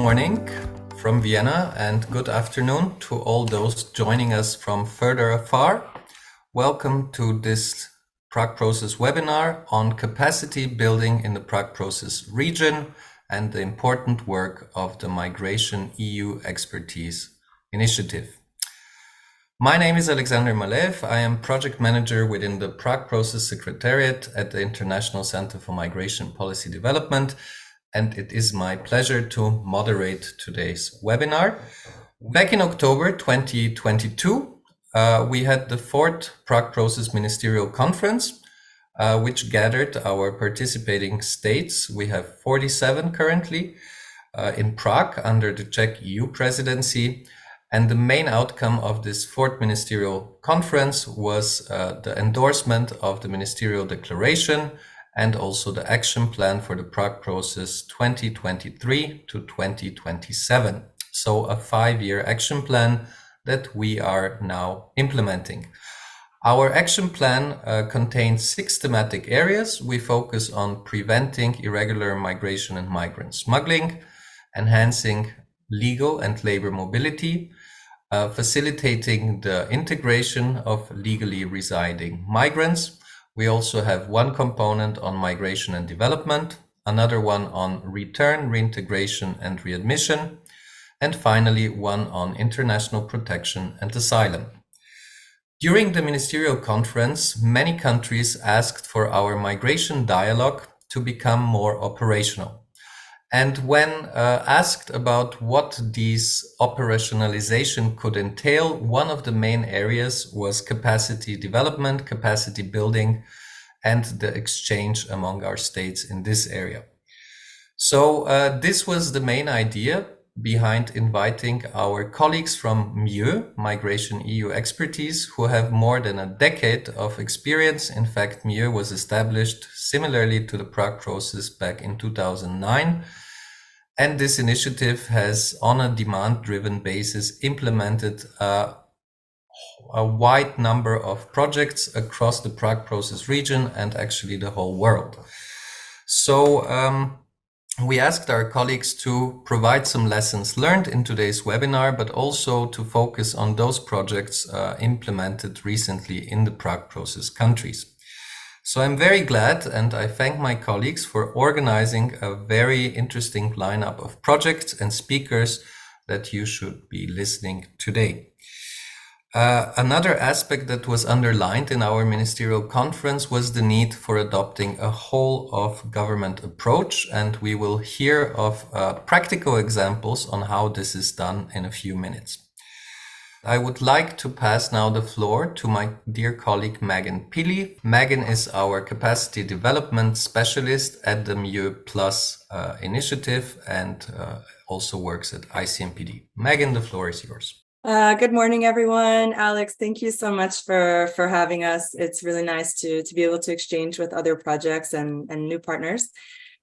morning from Vienna and good afternoon to all those joining us from further afar. Welcome to this Prague Process webinar on capacity building in the Prague Process region and the important work of the Migration EU Expertise Initiative. My name is Alexander Malev. I am project manager within the Prague Process Secretariat at the International Center for Migration Policy Development, and it is my pleasure to moderate today's webinar. Back in October 2022, we had the fourth Prague Process Ministerial Conference, which gathered our participating states. We have 47 currently in Prague under the Czech EU presidency. And the main outcome of this fourth ministerial conference was the endorsement of the ministerial declaration and also the action plan for the Prague Process 2023 to 2027. So a 5-year action plan that we are now implementing. Our action plan contains 6 thematic areas. We focus on preventing irregular migration and migrant smuggling, enhancing legal and labor mobility, facilitating the integration of legally residing migrants. We also have one component on migration and development, another one on return, reintegration and readmission, and finally one on international protection and asylum. During the ministerial conference, many countries asked for our migration dialogue to become more operational. And when asked about what this operationalization could entail, one of the main areas was capacity development, capacity building, and the exchange among our states in this area. So this was the main idea behind inviting our colleagues from MIEUX, Migration EU Expertise, who have more than a decade of experience. In fact, MIEUX was established similarly to the Prague Process back in 2009. And this initiative has, on a demand-driven basis, implemented a wide number of projects across the Prague Process region and actually the whole world. So we asked our colleagues to provide some lessons learned in today's webinar, but also to focus on those projects implemented recently in the Prague Process countries. So I'm very glad and I thank my colleagues for organizing a very interesting lineup of projects and speakers that you should be listening today. Another aspect that was underlined in our ministerial conference was the need for adopting a whole of government approach, and we will hear of practical examples on how this is done in a few minutes. I would like to pass now the floor to my dear colleague Megan Pili. Megan is our capacity development specialist at the MIEUX initiative and also works at ICMPD. Megan, the floor is yours. Good morning, everyone. Alex, thank you so much for having us. It's really nice to be able to exchange with other projects and new partners.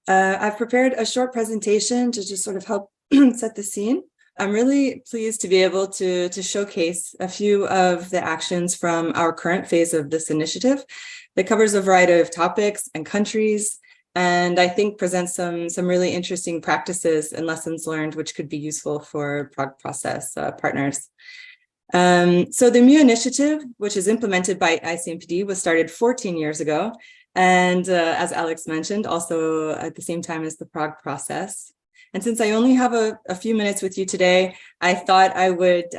I've prepared a short presentation to just sort of help set the scene. I'm really pleased to be able to showcase a few of the actions from our current phase of this initiative that covers a variety of topics and countries, and I think presents some really interesting practices and lessons learned which could be useful for Prague Process partners. So the MIEUX initiative, which is implemented by ICMPD, was started 14 years ago, and as Alex mentioned, also at the same time as the Prague Process. And since I only have a few minutes with you today, I thought I would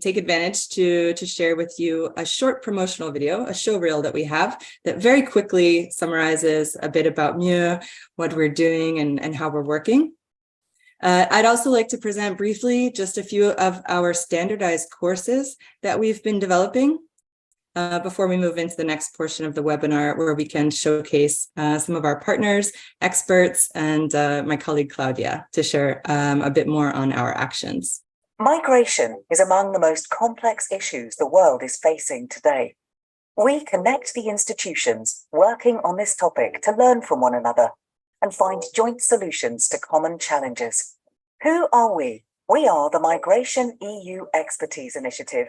take advantage to share with you a short promotional video, a show reel that we have that very quickly summarizes a bit about MIEUX, what we're doing and how we're working. I'd also like to present briefly just a few of our standardized courses that we've been developing before we move into the next portion of the webinar, where we can showcase some of our partners, experts, and my colleague Claudia to share a bit more on our actions. Migration is among the most complex issues the world is facing today. We connect the institutions working on this topic to learn from one another and find joint solutions to common challenges. Who are we? We are the Migration EU Expertise Initiative,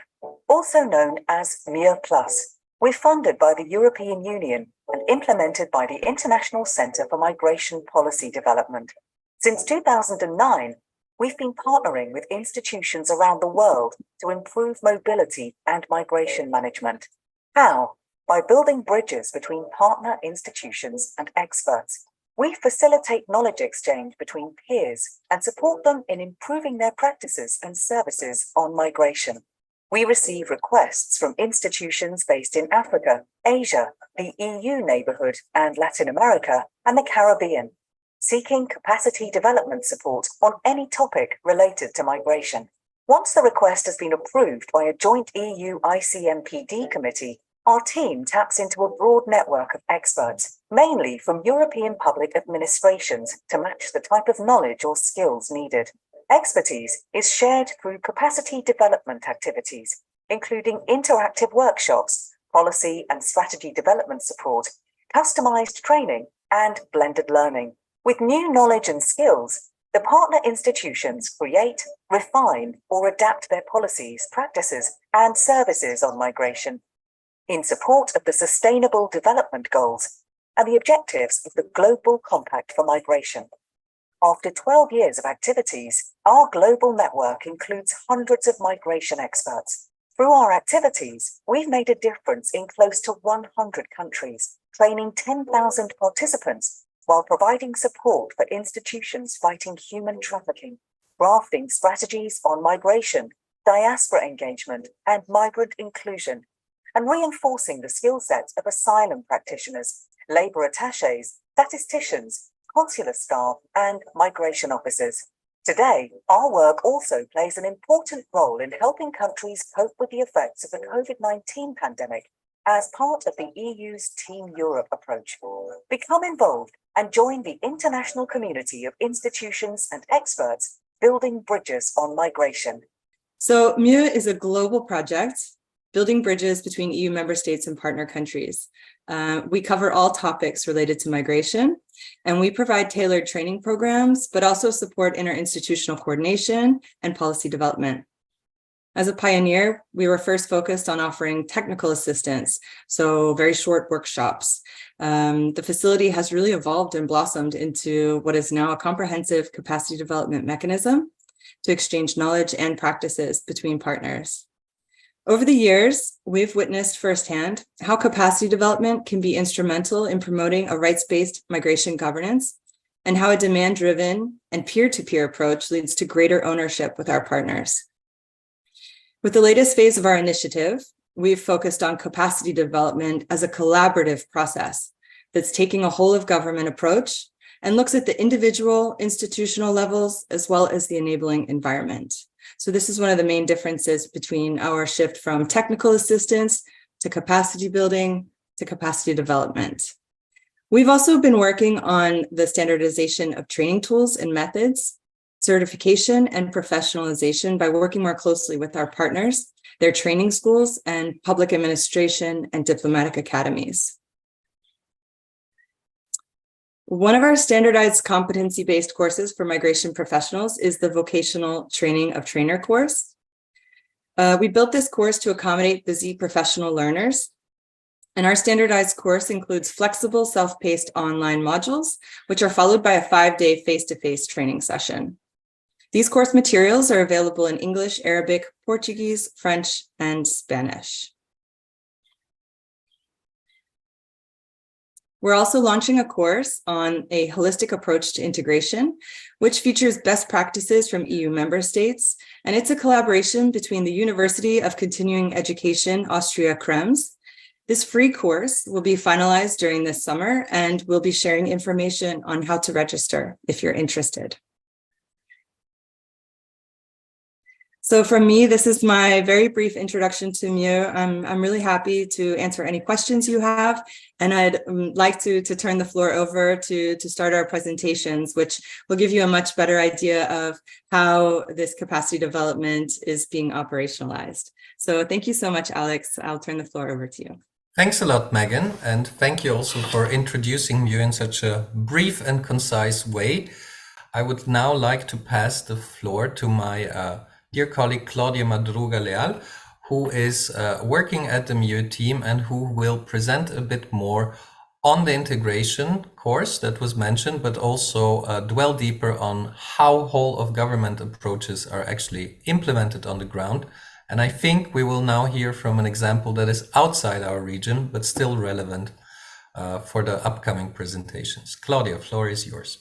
also known as MIEUX. We're funded by the European Union and implemented by the International Center for Migration Policy Development. Since 2009, we've been partnering with institutions around the world to improve mobility and migration management. How? By building bridges between partner institutions and experts. We facilitate knowledge exchange between peers and support them in improving their practices and services on migration. We receive requests from institutions based in Africa, Asia, the EU neighborhood, and Latin America, and the Caribbean, seeking capacity development support on any topic related to migration. Once the request has been approved by a joint EU ICMPD committee, our team taps into a broad network of experts, mainly from European public administrations, to match the type of knowledge or skills needed. Expertise is shared through capacity development activities, including interactive workshops, policy and strategy development support, customized training, and blended learning. With new knowledge and skills, the partner institutions create, refine, or adapt their policies, practices, and services on migration in support of the Sustainable Development Goals and the objectives of the Global Compact for Migration. After 12 years of activities, our global network includes hundreds of migration experts. Through our activities, we've made a difference in close to 100 countries, training 10,000 participants while providing support for institutions fighting human trafficking, crafting strategies on migration, diaspora engagement, and migrant inclusion, and reinforcing the skill sets of asylum practitioners, labor attachés, statisticians, consular staff, and migration officers. Today, our work also plays an important role in helping countries cope with the effects of the COVID-19 pandemic as part of the EU's Team Europe approach. Become involved and join the international community of institutions and experts building bridges on migration. So MIEUX is a global project building bridges between EU member states and partner countries. We cover all topics related to migration, and we provide tailored training programs, but also support interinstitutional coordination and policy development. As a pioneer, we were first focused on offering technical assistance, so very short workshops. The facility has really evolved and blossomed into what is now a comprehensive capacity development mechanism to exchange knowledge and practices between partners. Over the years, we've witnessed firsthand how capacity development can be instrumental in promoting a rights-based migration governance, and how a demand-driven and peer-to-peer approach leads to greater ownership with our partners. With the latest phase of our initiative, we've focused on capacity development as a collaborative process that's taking a whole-of-government approach and looks at the individual institutional levels as well as the enabling environment. So this is one of the main differences between our shift from technical assistance to capacity building to capacity development. We've also been working on the standardization of training tools and methods, certification and professionalization by working more closely with our partners, their training schools, and public administration and diplomatic academies. One of our standardized competency-based courses for migration professionals is the Vocational Training of Trainer course. We built this course to accommodate busy professional learners, and our standardized course includes flexible self-paced online modules, which are followed by a 5-day face-to-face training session. These course materials are available in English, Arabic, Portuguese, French, and Spanish. We're also launching a course on a holistic approach to integration, which features best practices from EU member states, and it's a collaboration between the University of Continuing Education Austria Krems. This free course will be finalized during this summer, and we'll be sharing information on how to register if you're interested. So from me, this is my very brief introduction to MIEUX. I'm really happy to answer any questions you have, and I'd like to turn the floor over to start our presentations, which will give you a much better idea of how this capacity development is being operationalized. So thank you so much, Alex. I'll turn the floor over to you. Thanks a lot, Megan, and thank you also for introducing MIEUX in such a brief and concise way. I would now like to pass the floor to my dear colleague Claudia Madruga Leal, who is working at the MIEUX team and who will present a bit more on the integration course that was mentioned, but also dwell deeper on how whole of government approaches are actually implemented on the ground. And I think we will now hear from an example that is outside our region, but still relevant for the upcoming presentations. Claudia, floor is yours.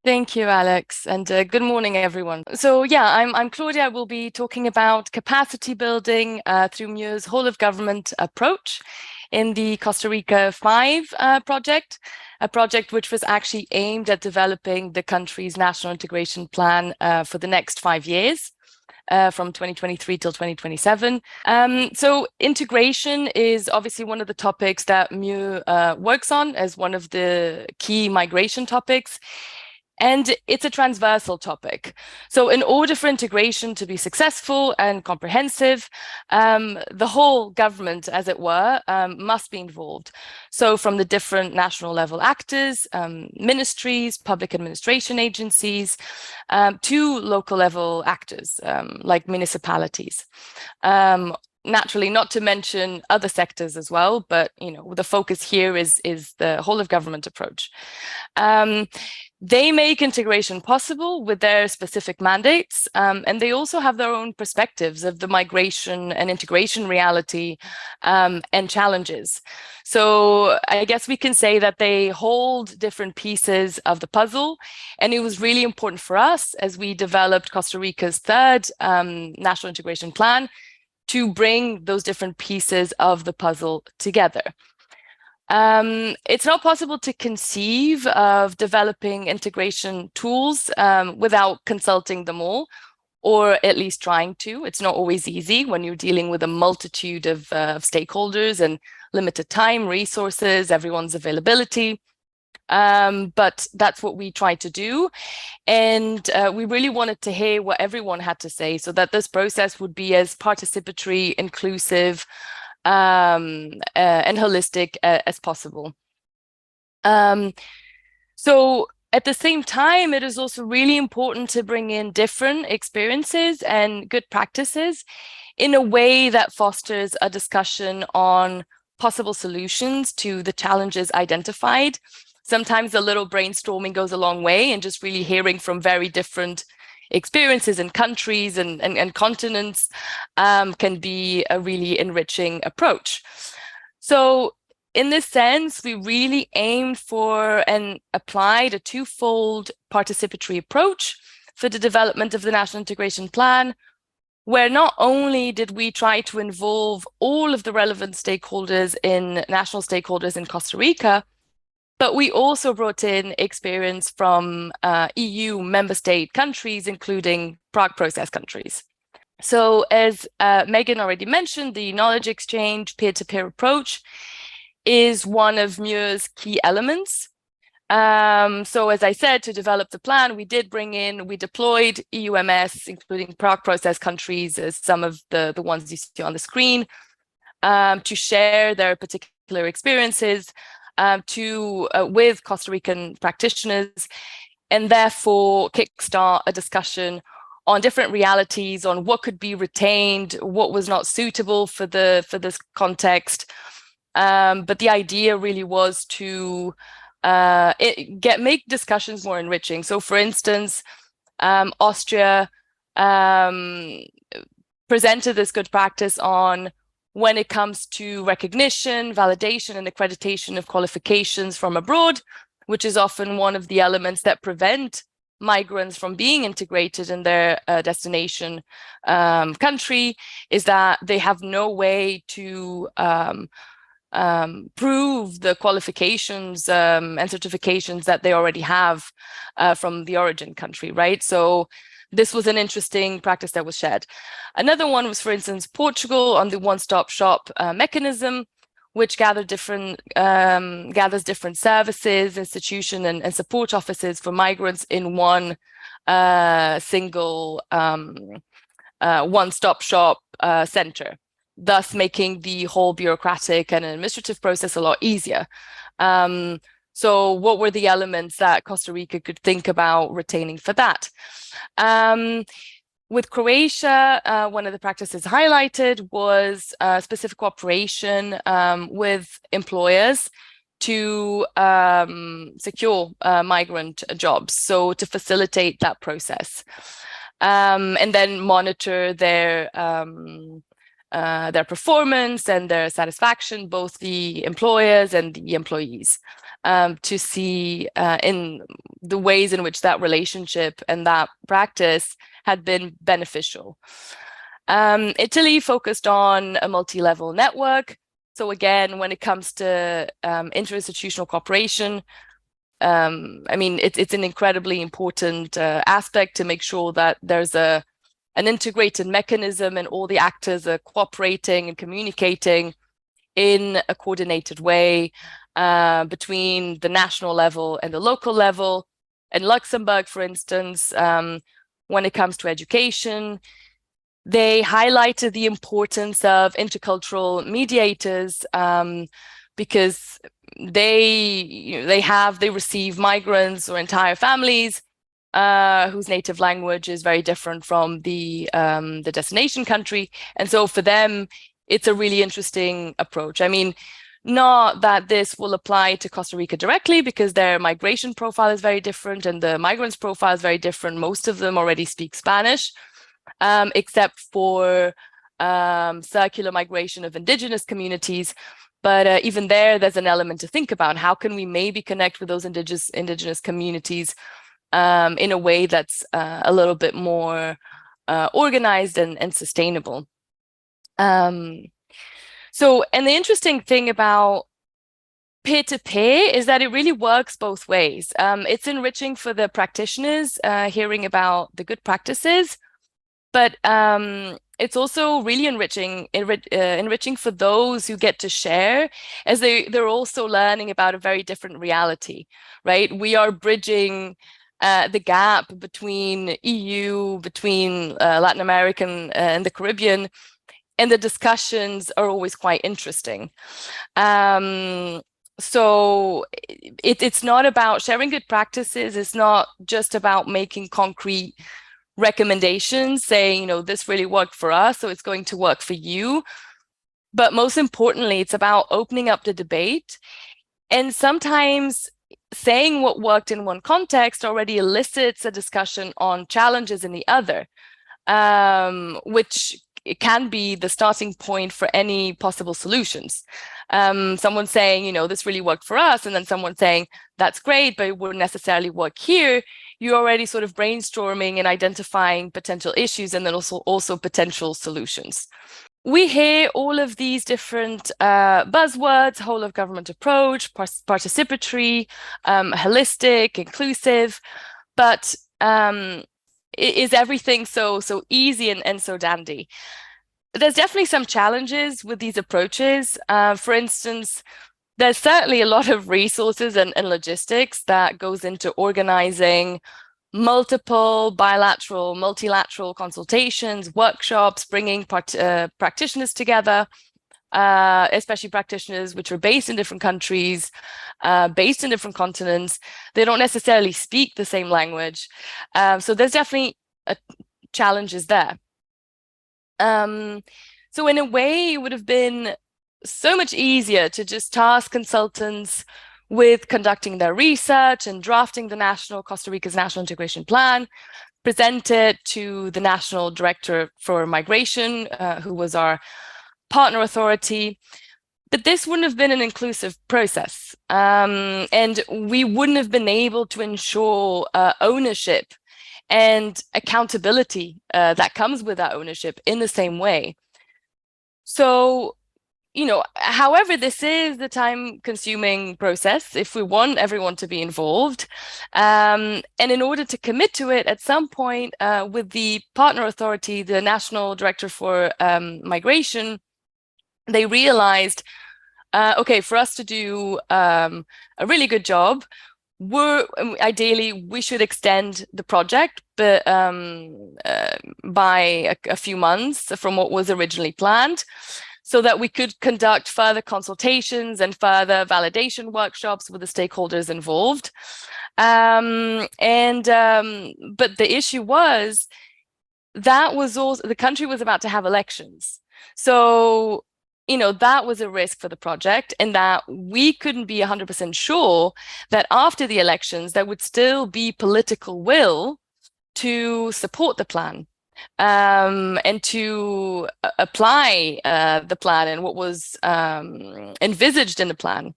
Thank you, Alex, and good morning, everyone. So yeah, I'm Claudia. I will be talking about capacity building through MIEUX's whole of government approach in the Costa Rica 5 project, a project which was actually aimed at developing the country's national integration plan for the next 5 years. From 2023 till 2027. So integration is obviously one of the topics that MIEUX works on as one of the key migration topics. And it's a transversal topic. So in order for integration to be successful and comprehensive, the whole government, as it were, must be involved. So from the different national level actors, ministries, public administration agencies, to local level actors, like municipalities. Naturally, not to mention other sectors as well, but the focus here is the whole of government approach. They make integration possible with their specific mandates, and they also have their own perspectives of the migration and integration reality and challenges. So I guess we can say that they hold different pieces of the puzzle, and it was really important for us as we developed Costa Rica's third national integration plan to bring those different pieces of the puzzle together. It's not possible to conceive of developing integration tools without consulting them all, or at least trying to. It's not always easy when you're dealing with a multitude of stakeholders and limited time, resources, everyone's availability. But that's what we try to do. And we really wanted to hear what everyone had to say so that this process would be as participatory, inclusive, and holistic as possible. So at the same time, it is also really important to bring in different experiences and good practices in a way that fosters a discussion on possible solutions to the challenges identified. Sometimes a little brainstorming goes a long way, and just really hearing from very different experiences in countries and continents can be a really enriching approach. So in this sense, we really aimed for and applied a twofold participatory approach for the development of the National Integration Plan, where not only did we try to involve all of the relevant stakeholders national stakeholders in Costa Rica, but we also brought in experience from EU member state countries, including Prague Process countries. So as Megan already mentioned, the knowledge exchange peer-to-peer approach is one of MIEUX's key elements. So as I said, to develop the plan, we deployed EUMS, including Prague Process countries, as some of the ones you see on the screen, to share their particular experiences with Costa Rican practitioners, and therefore kickstart a discussion on different realities, on what could be retained, what was not suitable for this context. But the idea really was to make discussions more enriching. So, for instance, Austria presented this good practice on when it comes to recognition, validation, and accreditation of qualifications from abroad, which is often one of the elements that prevent migrants from being integrated in their destination country, is that they have no way to prove the qualifications and certifications that they already have from the origin country, right? So this was an interesting practice that was shared. Another one was, for instance, Portugal on the one-stop shop mechanism, which gathers different services, institutions, and support offices for migrants in one single one-stop shop center, thus making the whole bureaucratic and administrative process a lot easier. So what were the elements that Costa Rica could think about retaining for that? With Croatia, one of the practices highlighted was specific cooperation with employers to secure migrant jobs, so to facilitate that process, and then monitor their performance and their satisfaction, both the employers and the employees, to see in the ways in which that relationship and that practice had been beneficial. Italy focused on a multi-level network. So again, when it comes to interinstitutional cooperation, I mean, it's an incredibly important aspect to make sure that there's an integrated mechanism and all the actors are cooperating and communicating in a coordinated way between the national level and the local level. In Luxembourg, for instance, when it comes to education, they highlighted the importance of intercultural mediators because they receive migrants or entire families whose native language is very different from the destination country, and so for them it's a really interesting approach. I mean, not that this will apply to Costa Rica directly because their migration profile is very different and the migrants' profile is very different. Most of them already speak Spanish, except for circular migration of indigenous communities. But even there's an element to think about. How can we maybe connect with those indigenous communities in a way that's a little bit more organized and sustainable? So, and the interesting thing about peer-to-peer is that it really works both ways. It's enriching for the practitioners, hearing about the good practices, but it's also really enriching for those who get to share, as they're also learning about a very different reality, right? We are bridging the gap between EU, between Latin American and the Caribbean, and the discussions are always quite interesting. So it's not about sharing good practices. It's not just about making concrete recommendations saying, you know, this really worked for us, so it's going to work for you. But most importantly, it's about opening up the debate. And sometimes saying what worked in one context already elicits a discussion on challenges in the other, which it can be the starting point for any possible solutions. Someone saying, you know, this really worked for us, and then someone saying, that's great, but it wouldn't necessarily work here. You're already sort of brainstorming and identifying potential issues and then also potential solutions. We hear all of these different buzzwords: whole of government approach, participatory, holistic, inclusive, but is everything so easy and so dandy? There's definitely some challenges with these approaches. For instance, there's certainly a lot of resources and logistics that goes into organizing multiple bilateral, multilateral consultations, workshops, bringing practitioners together, especially practitioners which are based in different countries, based in different continents. They don't necessarily speak the same language. So there's definitely challenges there. So in a way, it would have been so much easier to just task consultants with conducting their research and drafting the Costa Rica's National Integration Plan, present it to the National Director for Migration, who was our partner authority. But this wouldn't have been an inclusive process, and we wouldn't have been able to ensure ownership and accountability that comes with that ownership in the same way. So, you know, however, this is the time-consuming process if we want everyone to be involved. And in order to commit to it at some point with the partner authority, the National Director for Migration, they realized, okay, for us to do a really good job, ideally we should extend the project, but by a few months from what was originally planned, so that we could conduct further consultations and further validation workshops with the stakeholders involved. But the issue was that was also, the country was about to have elections. So that was a risk for the project, and that we couldn't be 100% sure that after the elections there would still be political will to support the plan, and to apply the plan and what was envisaged in the plan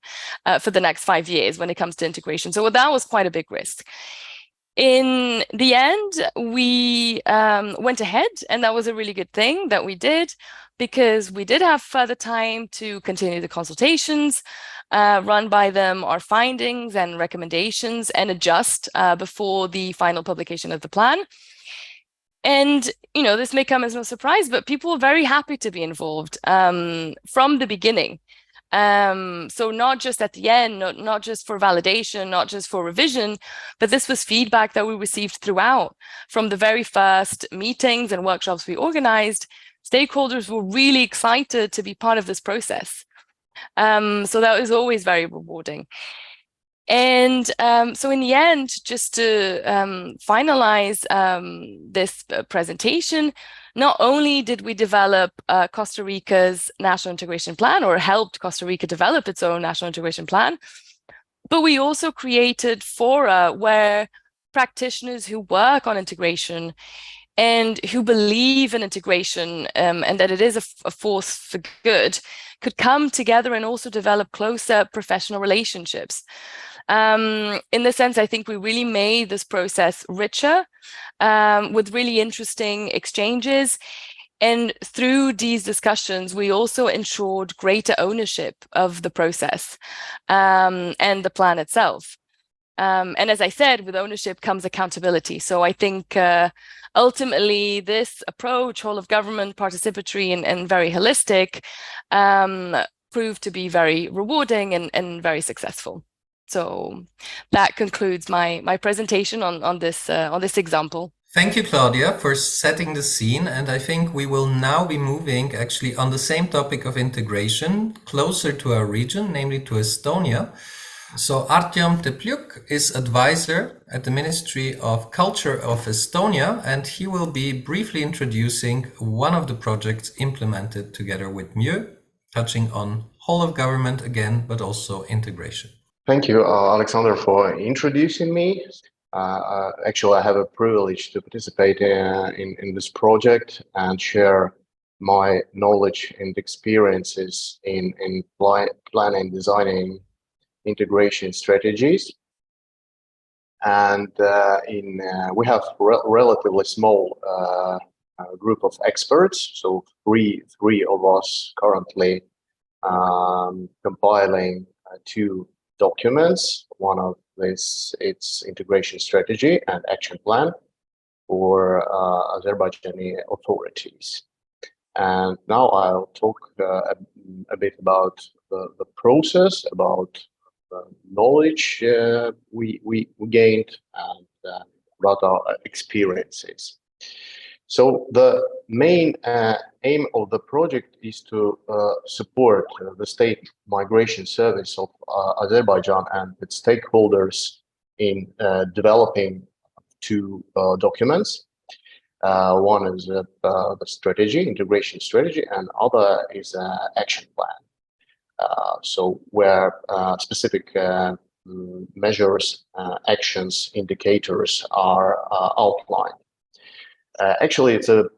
for the next 5 years when it comes to integration. So that was quite a big risk. In the end, we went ahead, and that was a really good thing that we did, because we did have further time to continue the consultations, run by them our findings and recommendations, and adjust before the final publication of the plan. And, this may come as no surprise, but people were very happy to be involved from the beginning. So not just at the end, not just for validation, not just for revision, but this was feedback that we received throughout. From the very first meetings and workshops we organized, stakeholders were really excited to be part of this process. So that was always very rewarding. And so in the end, just to finalize this presentation, not only did we develop Costa Rica's national integration plan, or helped Costa Rica develop its own national integration plan, but we also created fora where practitioners who work on integration and who believe in integration and that it is a force for good could come together and also develop closer professional relationships. In this sense, I think we really made this process richer, with really interesting exchanges. And through these discussions, we also ensured greater ownership of the process and the plan itself. And as I said, with ownership comes accountability. So I think ultimately this approach, whole of government, participatory, and very holistic, proved to be very rewarding and very successful. So that concludes my presentation on this example. Thank you, Claudia, for setting the scene. And I think we will now be moving actually on the same topic of integration closer to our region, namely to Estonia. So Artyom Teplyuk is advisor at the Ministry of Culture of Estonia, and he will be briefly introducing one of the projects implemented together with MIEUX, touching on whole of government again, but also integration. Thank you, Alexander, for introducing me. Actually, I have a privilege to participate in this project and share my knowledge and experiences in planning, designing integration strategies. And we have relatively small group of experts, so three of us currently compiling two documents. One of this, it's integration strategy and action plan for Azerbaijani authorities. And now I'll talk a bit about the process, about the knowledge we gained, and about our experiences. So the main aim of the project is to support the State Migration Service of Azerbaijan and its stakeholders in developing two documents. One is the strategy, integration strategy, and other is an action plan. So where specific measures, actions, indicators are outlined. Actually, it's a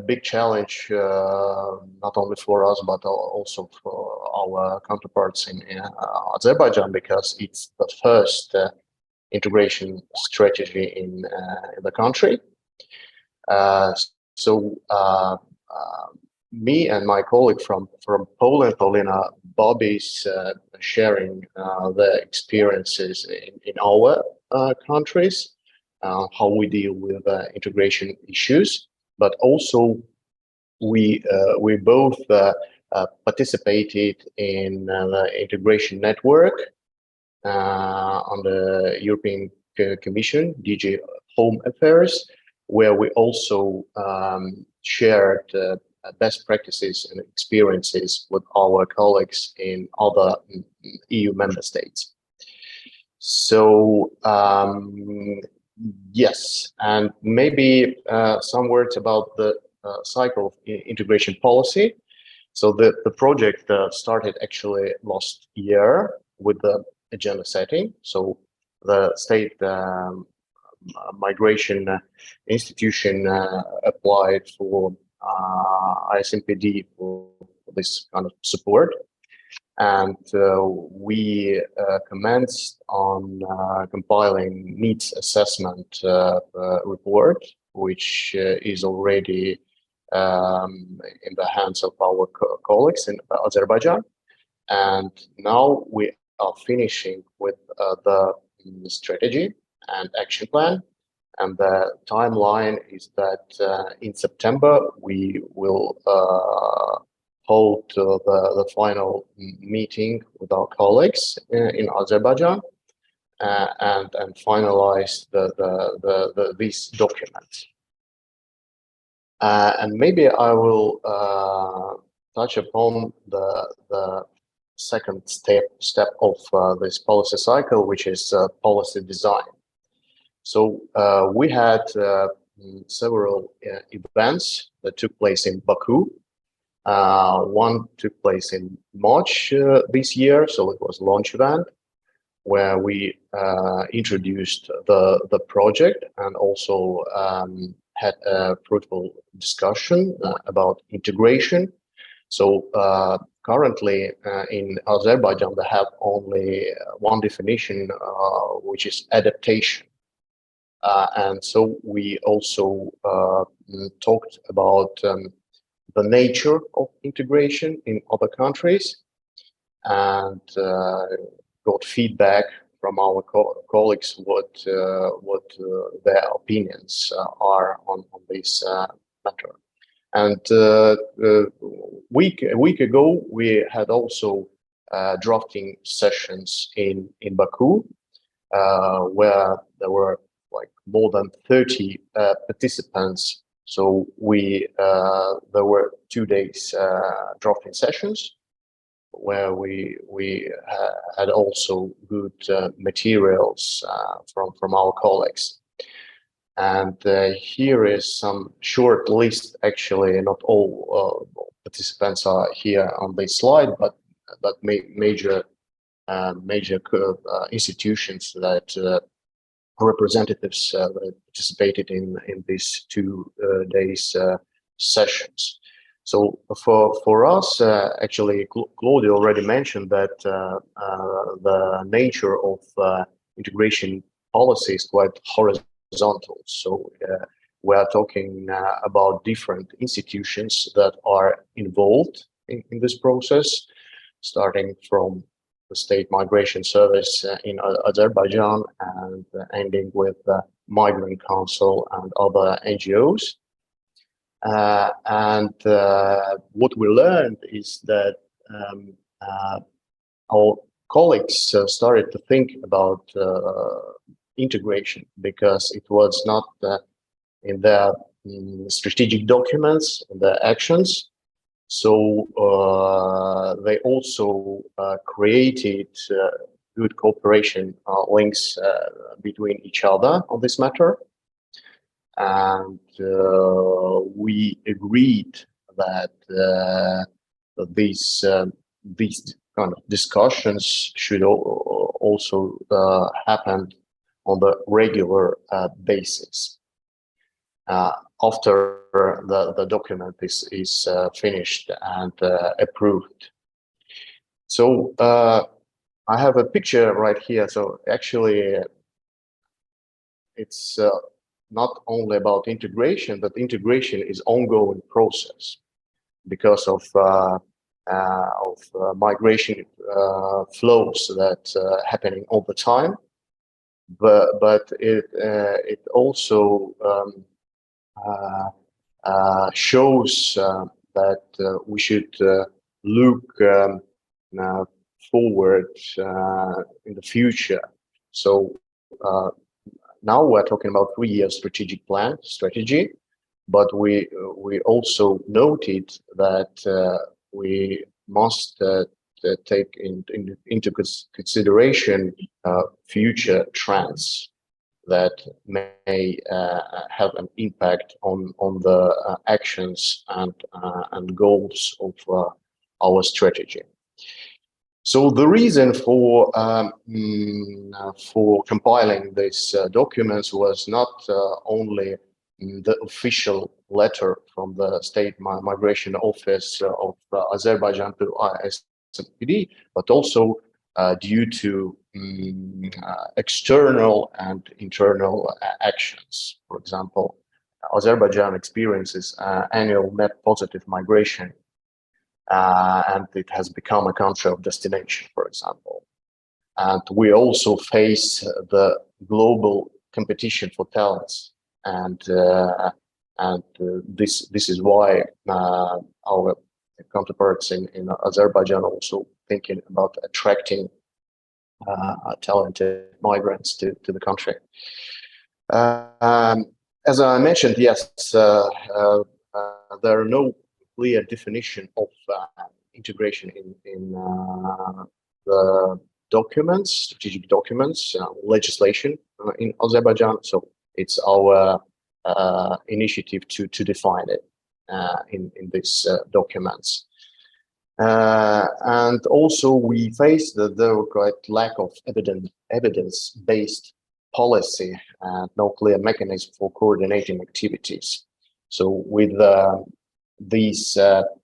big challenge, not only for us, but also for our counterparts in Azerbaijan, because it's the first integration strategy in the country. So me and my colleague from Poland, Paulina Bobby's sharing their experiences in our countries, how we deal with integration issues, but also we both participated in the integration network on the European Commission, DG Home Affairs, where we also shared best practices and experiences with our colleagues in other EU member states. So yes, and maybe some words about the cycle of integration policy. So the project started actually last year with the agenda setting. So the state migration institution applied for ICMPD for this kind of support. And we commenced on compiling needs assessment report, which is already in the hands of our colleagues in Azerbaijan. And now we are finishing with the strategy and action plan. And the timeline is that in September, we will hold the final meeting with our colleagues in Azerbaijan and finalize these documents. And maybe I will touch upon the second step of this policy cycle, which is policy design. So we had several events that took place in Baku. One took place in March this year, so it was a launch event where we introduced the project and also had a fruitful discussion about integration. So currently in Azerbaijan, they have only one definition, which is adaptation. And so we also talked about the nature of integration in other countries and got feedback from our colleagues what their opinions are on this matter. And a week ago, we had also drafting sessions in Baku, where there were like more than 30 participants. So there were 2 days drafting sessions where we had also good materials from our colleagues. And here is some short list. Actually, not all participants are here on this slide, but major institutions that representatives participated in these 2 days sessions. So for us, actually, Claudia already mentioned that the nature of integration policy is quite horizontal. So we are talking about different institutions that are involved in this process, starting from the State Migration Service in Azerbaijan and ending with the Migrant Council and other NGOs. And what we learned is that our colleagues started to think about integration because it was not in their strategic documents, their actions. So they also created good cooperation links between each other on this matter. And we agreed that these kind of discussions should also happen on the regular basis. After the document is finished and approved. So I have a picture right here. So actually, it's not only about integration, but integration is ongoing process because of migration flows that happening all the time. But it also shows that we should look forward in the future. So now we're talking about 3-year strategic strategy, but we also noted that we must take into consideration future trends that may have an impact on the actions and goals of our strategy. So the reason for compiling these documents was not only the official letter from the State Migration Office of Azerbaijan to ICMPD, but also due to external and internal actions. For example, Azerbaijan experiences annual net positive migration, and it has become a country of destination, for example. And we also face the global competition for talents, and this is why our counterparts in Azerbaijan also thinking about attracting talented migrants to the country. As I mentioned, yes, there are no clear definition of integration in the documents, strategic documents, legislation in Azerbaijan. So it's our initiative to define it in these documents. And also we face that there were quite lack of evidence-based policy and no clear mechanism for coordinating activities. So with these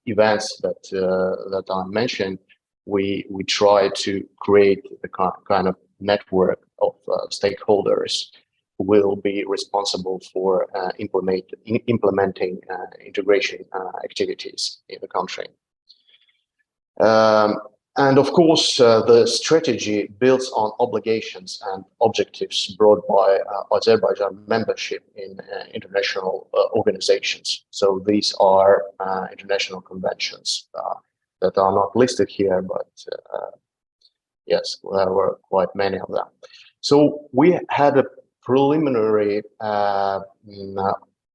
events that I mentioned, we try to create a kind of network of stakeholders who will be responsible for implementing integration activities in the country. And of course, the strategy builds on obligations and objectives brought by Azerbaijan membership in international organizations. So these are international conventions that are not listed here, but yes, there were quite many of them. So we had a preliminary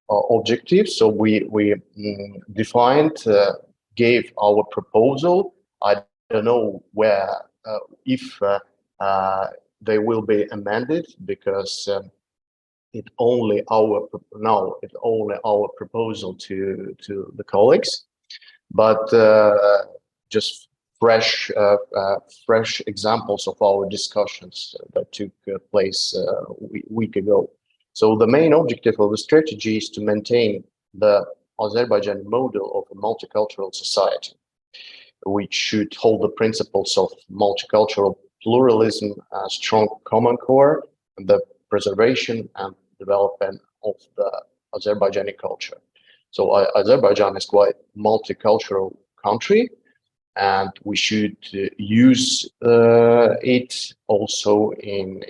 objective. So we defined, gave our proposal. I don't know where if they will be amended, because it's only our proposal to the colleagues, but just fresh examples of our discussions that took place a week ago. So the main objective of the strategy is to maintain the Azerbaijan model of a multicultural society, which should hold the principles of multicultural pluralism, a strong common core, and the preservation and development of the Azerbaijani culture. So Azerbaijan is quite multicultural country, and we should use it also in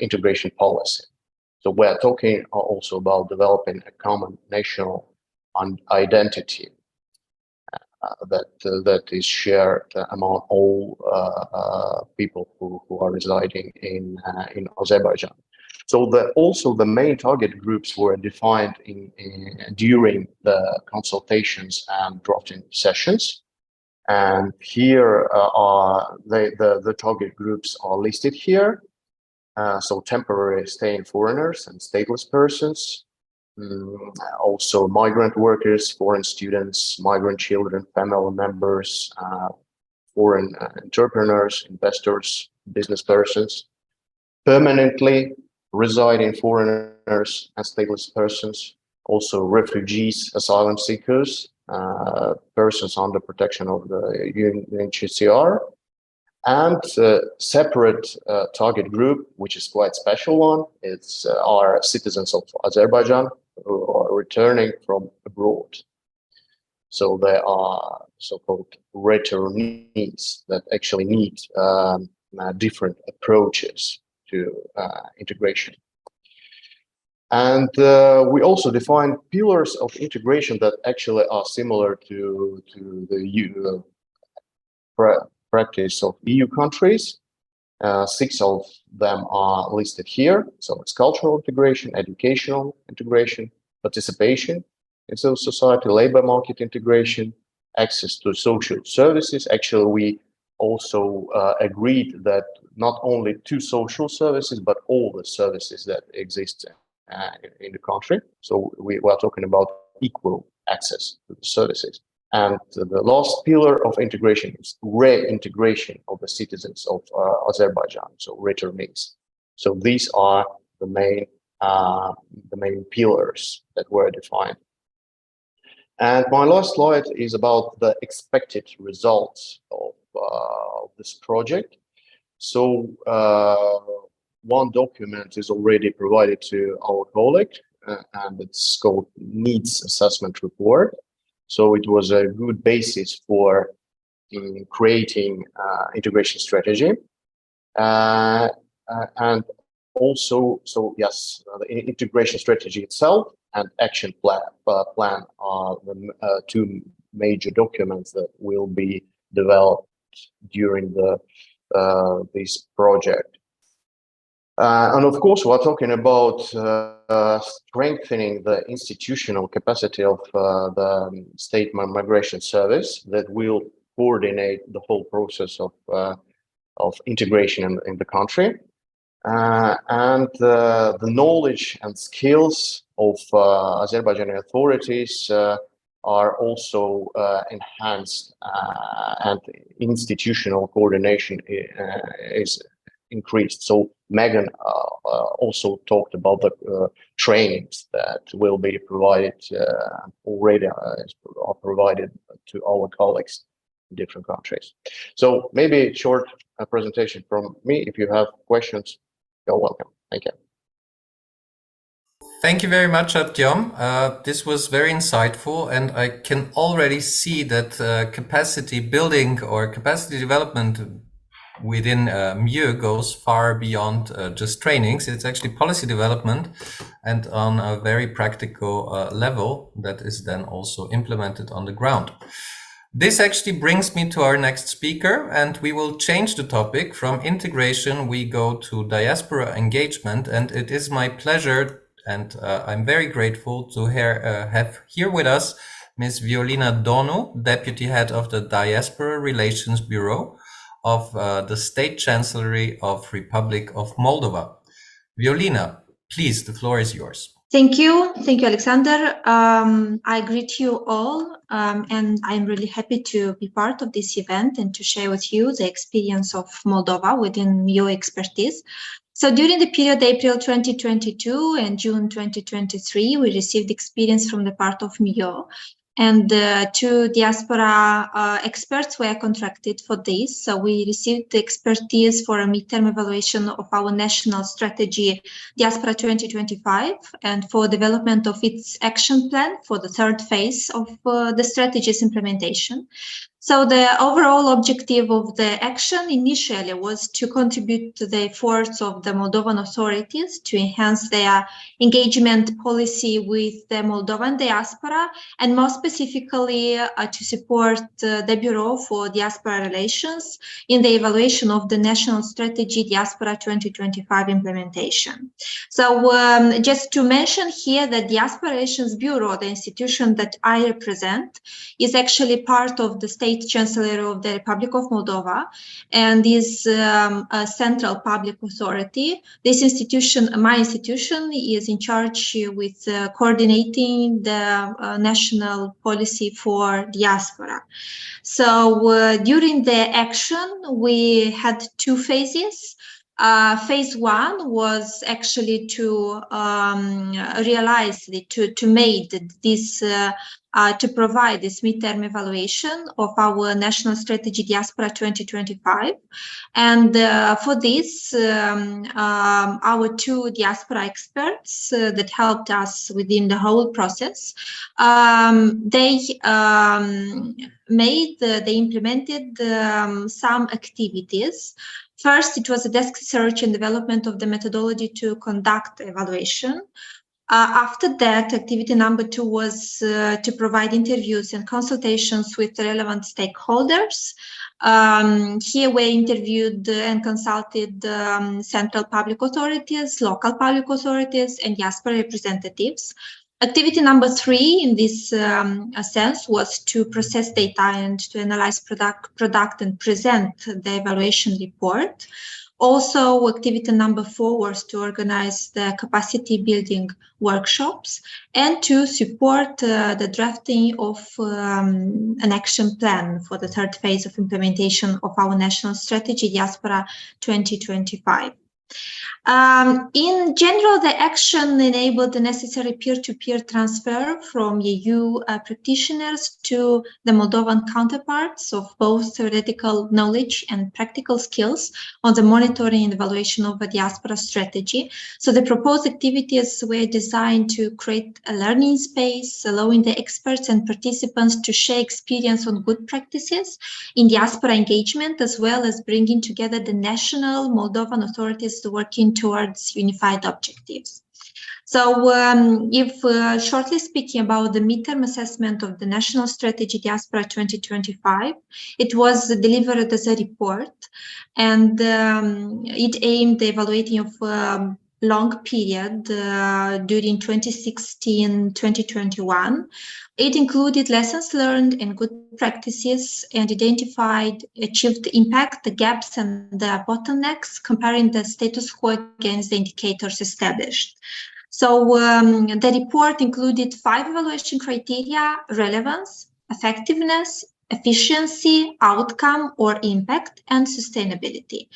integration policy. So we're talking also about developing a common national identity that is shared among all people who are residing in Azerbaijan. So also the main target groups were defined during the consultations and drafting sessions. And here the target groups are listed here. So temporary staying foreigners and stateless persons, also migrant workers, foreign students, migrant children, family members, foreign entrepreneurs, investors, business persons, permanently residing foreigners and stateless persons, also refugees, asylum seekers, persons under protection of the UNHCR, and separate target group, which is quite special one. It's are citizens of Azerbaijan who are returning from abroad. So they are so-called returnees that actually need different approaches to integration. And we also define pillars of integration that actually are similar to the practice of EU countries. 6 of them are listed here. So it's cultural integration, educational integration, participation in civil society, labor market integration, access to social services. Actually, we also agreed that not only to social services, but all the services that exist in the country. So we are talking about equal access to the services. And the last pillar of integration is reintegration of the citizens of Azerbaijan, so returnees. So these are the main pillars that were defined. And my last slide is about the expected results of this project. So one document is already provided to our colleague, and it's called Needs Assessment Report. So it was a good basis for creating integration strategy. And also, so yes, the integration strategy itself and action plan are the two major documents that will be developed during this project. And of course, we're talking about strengthening the institutional capacity of the State Migration Service that will coordinate the whole process of integration in the country. And the knowledge and skills of Azerbaijani authorities are also enhanced, and institutional coordination is increased. So Megan also talked about the trainings that will be provided already are provided to our colleagues in different countries. So maybe a short presentation from me. If you have questions, you're welcome. Thank you. Thank you very much, Artyom. This was very insightful, and I can already see that capacity building or capacity development within MIEUX goes far beyond just trainings. It's actually policy development, and on a very practical level that is then also implemented on the ground. This actually brings me to our next speaker, and we will change the topic. From integration, we go to diaspora engagement, and it is my pleasure, and I'm very grateful to have here with us Ms. Violina Donu, Deputy Head of the Diaspora Relations Bureau of the State Chancellery of Republic of Moldova. Violina, please, the floor is yours. Thank you, Alexander. I greet you all, and I'm really happy to be part of this event and to share with you the experience of Moldova within MIEUX expertise. So during the period April 2022 and June 2023, we received experience from the part of MIEUX, and two diaspora experts were contracted for this. So we received the expertise for a midterm evaluation of our national strategy, Diaspora 2025, and for development of its action plan for the third phase of the strategy's implementation. So the overall objective of the action initially was to contribute to the efforts of the Moldovan authorities to enhance their engagement policy with the Moldovan diaspora, and more specifically to support the Bureau for Diaspora Relations in the evaluation of the national strategy Diaspora 2025 implementation. So just to mention here that Diaspora Relations Bureau, the institution that I represent, is actually part of the State Chancellery of the Republic of Moldova, and is a central public authority. This institution, my institution, is in charge with coordinating the national policy for diaspora. So during the action, we had two phases. Phase one was actually to realize, to make this to provide this midterm evaluation of our national strategy Diaspora 2025. And for this, our two diaspora experts that helped us within the whole process, they implemented some activities. First, it was a desk search and development of the methodology to conduct evaluation. After that, activity number two was to provide interviews and consultations with relevant stakeholders. Here we interviewed and consulted central public authorities, local public authorities, and diaspora representatives. Activity number three in this sense was to process data and to analyze product and present the evaluation report. Also, activity number 4 was to organize the capacity building workshops and to support the drafting of an action plan for the third phase of implementation of our national strategy, Diaspora 2025. In general, the action enabled the necessary peer-to-peer transfer from EU practitioners to the Moldovan counterparts of both theoretical knowledge and practical skills on the monitoring and evaluation of a diaspora strategy. So the proposed activities were designed to create a learning space, allowing the experts and participants to share experience on good practices in diaspora engagement, as well as bringing together the national Moldovan authorities working towards unified objectives. So if shortly speaking about the midterm assessment of the national strategy Diaspora 2025, it was delivered as a report, and it aimed at evaluating of long period during 2016-2021. It included lessons learned and good practices and identified achieved impact, the gaps and the bottlenecks, comparing the status quo against the indicators established. So the report included 5 evaluation criteria: relevance, effectiveness, efficiency, outcome or impact, and sustainability.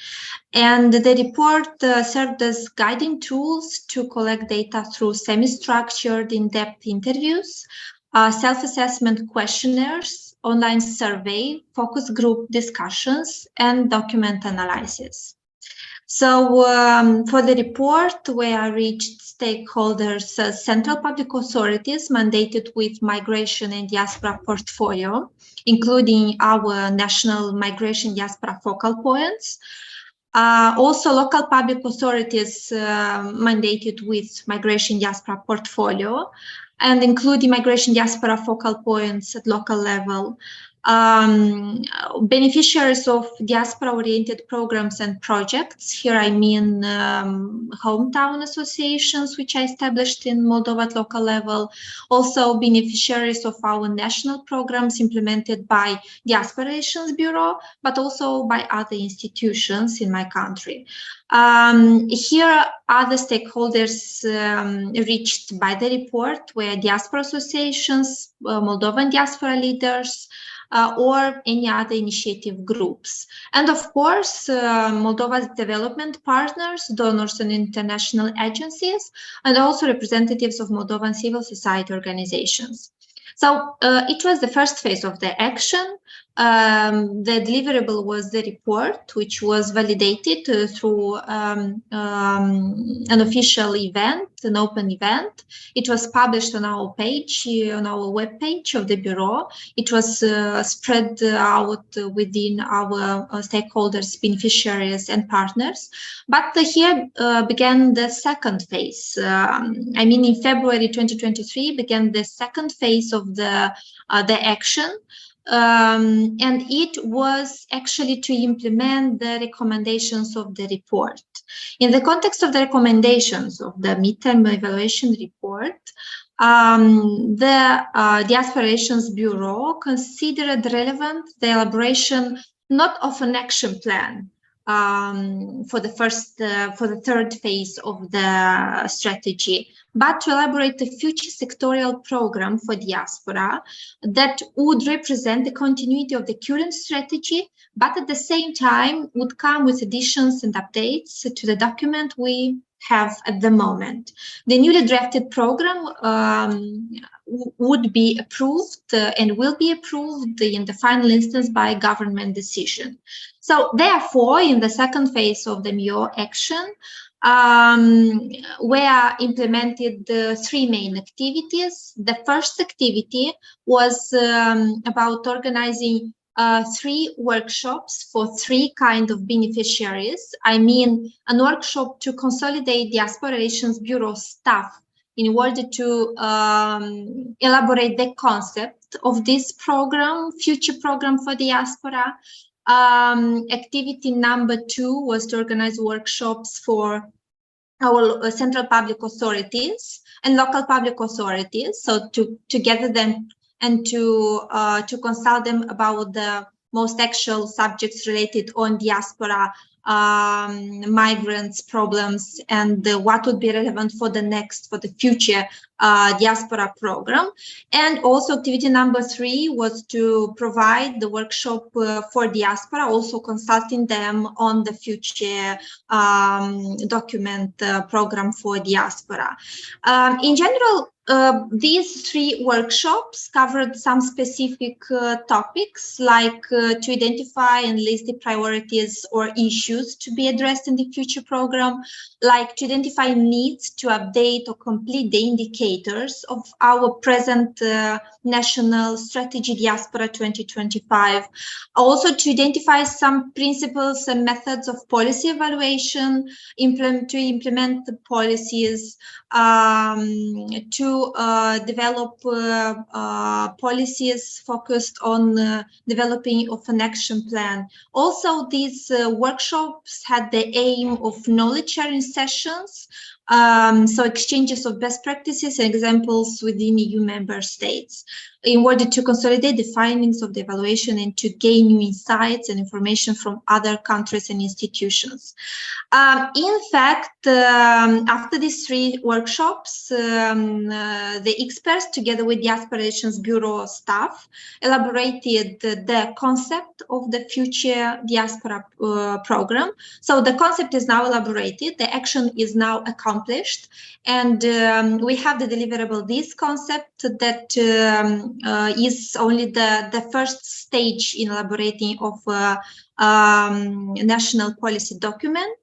And the report served as guiding tools to collect data through semi-structured, in-depth interviews, self-assessment questionnaires, online survey, focus group discussions, and document analysis. So for the report, where reached stakeholders, central public authorities mandated with migration and diaspora portfolio, including our national migration diaspora focal points. Also, local public authorities mandated with migration diaspora portfolio, and including migration diaspora focal points at local level. Beneficiaries of diaspora-oriented programs and projects. Here I mean hometown associations, which I established in Moldova at local level. Also beneficiaries of our national programs implemented by Diaspora Relations Bureau, but also by other institutions in my country. Here other stakeholders reached by the report were diaspora associations, Moldovan diaspora leaders, or any other initiative groups. And of course, Moldova's development partners, donors and international agencies, and also representatives of Moldovan civil society organizations. So it was the first phase of the action. The deliverable was the report, which was validated through an official event, an open event. It was published on our page, on our webpage of the Bureau. It was spread out within our stakeholders, beneficiaries, and partners. But here began the second phase. I mean, in February 2023 began the second phase of the action. And it was actually to implement the recommendations of the report. In the context of the recommendations of the midterm evaluation report, the Diaspora Relations Bureau considered relevant the elaboration not of an action plan for the third phase of the strategy, but to elaborate a future sectorial program for diaspora that would represent the continuity of the current strategy, but at the same time would come with additions and updates to the document we have at the moment. The newly drafted program would be approved and will be approved in the final instance by government decision. So therefore, in the second phase of the MIEUX action, were implemented 3 main activities. The first activity was about organizing 3 workshops for 3 kinds of beneficiaries. I mean, a workshop to consolidate Diaspora Relations Bureau staff in order to elaborate the concept of this program, future program for diaspora. Activity number 2 was to organize workshops for our central public authorities and local public authorities, so to gather them and to consult them about the most actual subjects related on diaspora migrants problems and what would be relevant for the future diaspora program. And also activity number 3 was to provide the workshop for diaspora, also consulting them on the future document program for diaspora. In general, these 3 workshops covered some specific topics, like to identify and list the priorities or issues to be addressed in the future program, like to identify needs to update or complete the indicators of our present national strategy Diaspora 2025, also to identify some principles and methods of policy evaluation, to implement the policies, to develop policies focused on developing of an action plan. Also, these workshops had the aim of knowledge sharing sessions, so exchanges of best practices and examples within EU member states, in order to consolidate the findings of the evaluation and to gain new insights and information from other countries and institutions. In fact, after these 3 workshops, the experts, together with the Aspirations Bureau staff, elaborated the concept of the future diaspora program. So the concept is now elaborated, the action is now accomplished, and we have the deliverable this concept that is only the first stage in elaborating of national policy document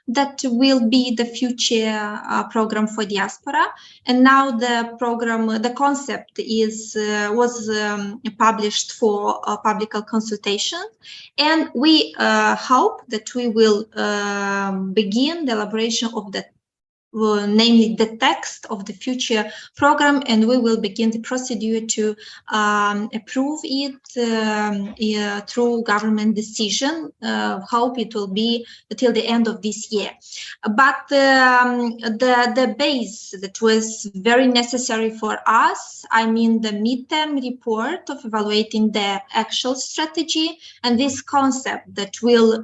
that will be the future program for diaspora. And now the program, the concept was published for public consultation, and we hope that we will begin the elaboration of the namely the text of the future program, and we will begin the procedure to approve it through government decision. Hope it will be till the end of this year. But the base that was very necessary for us, I mean the midterm report of evaluating the actual strategy, and this concept that will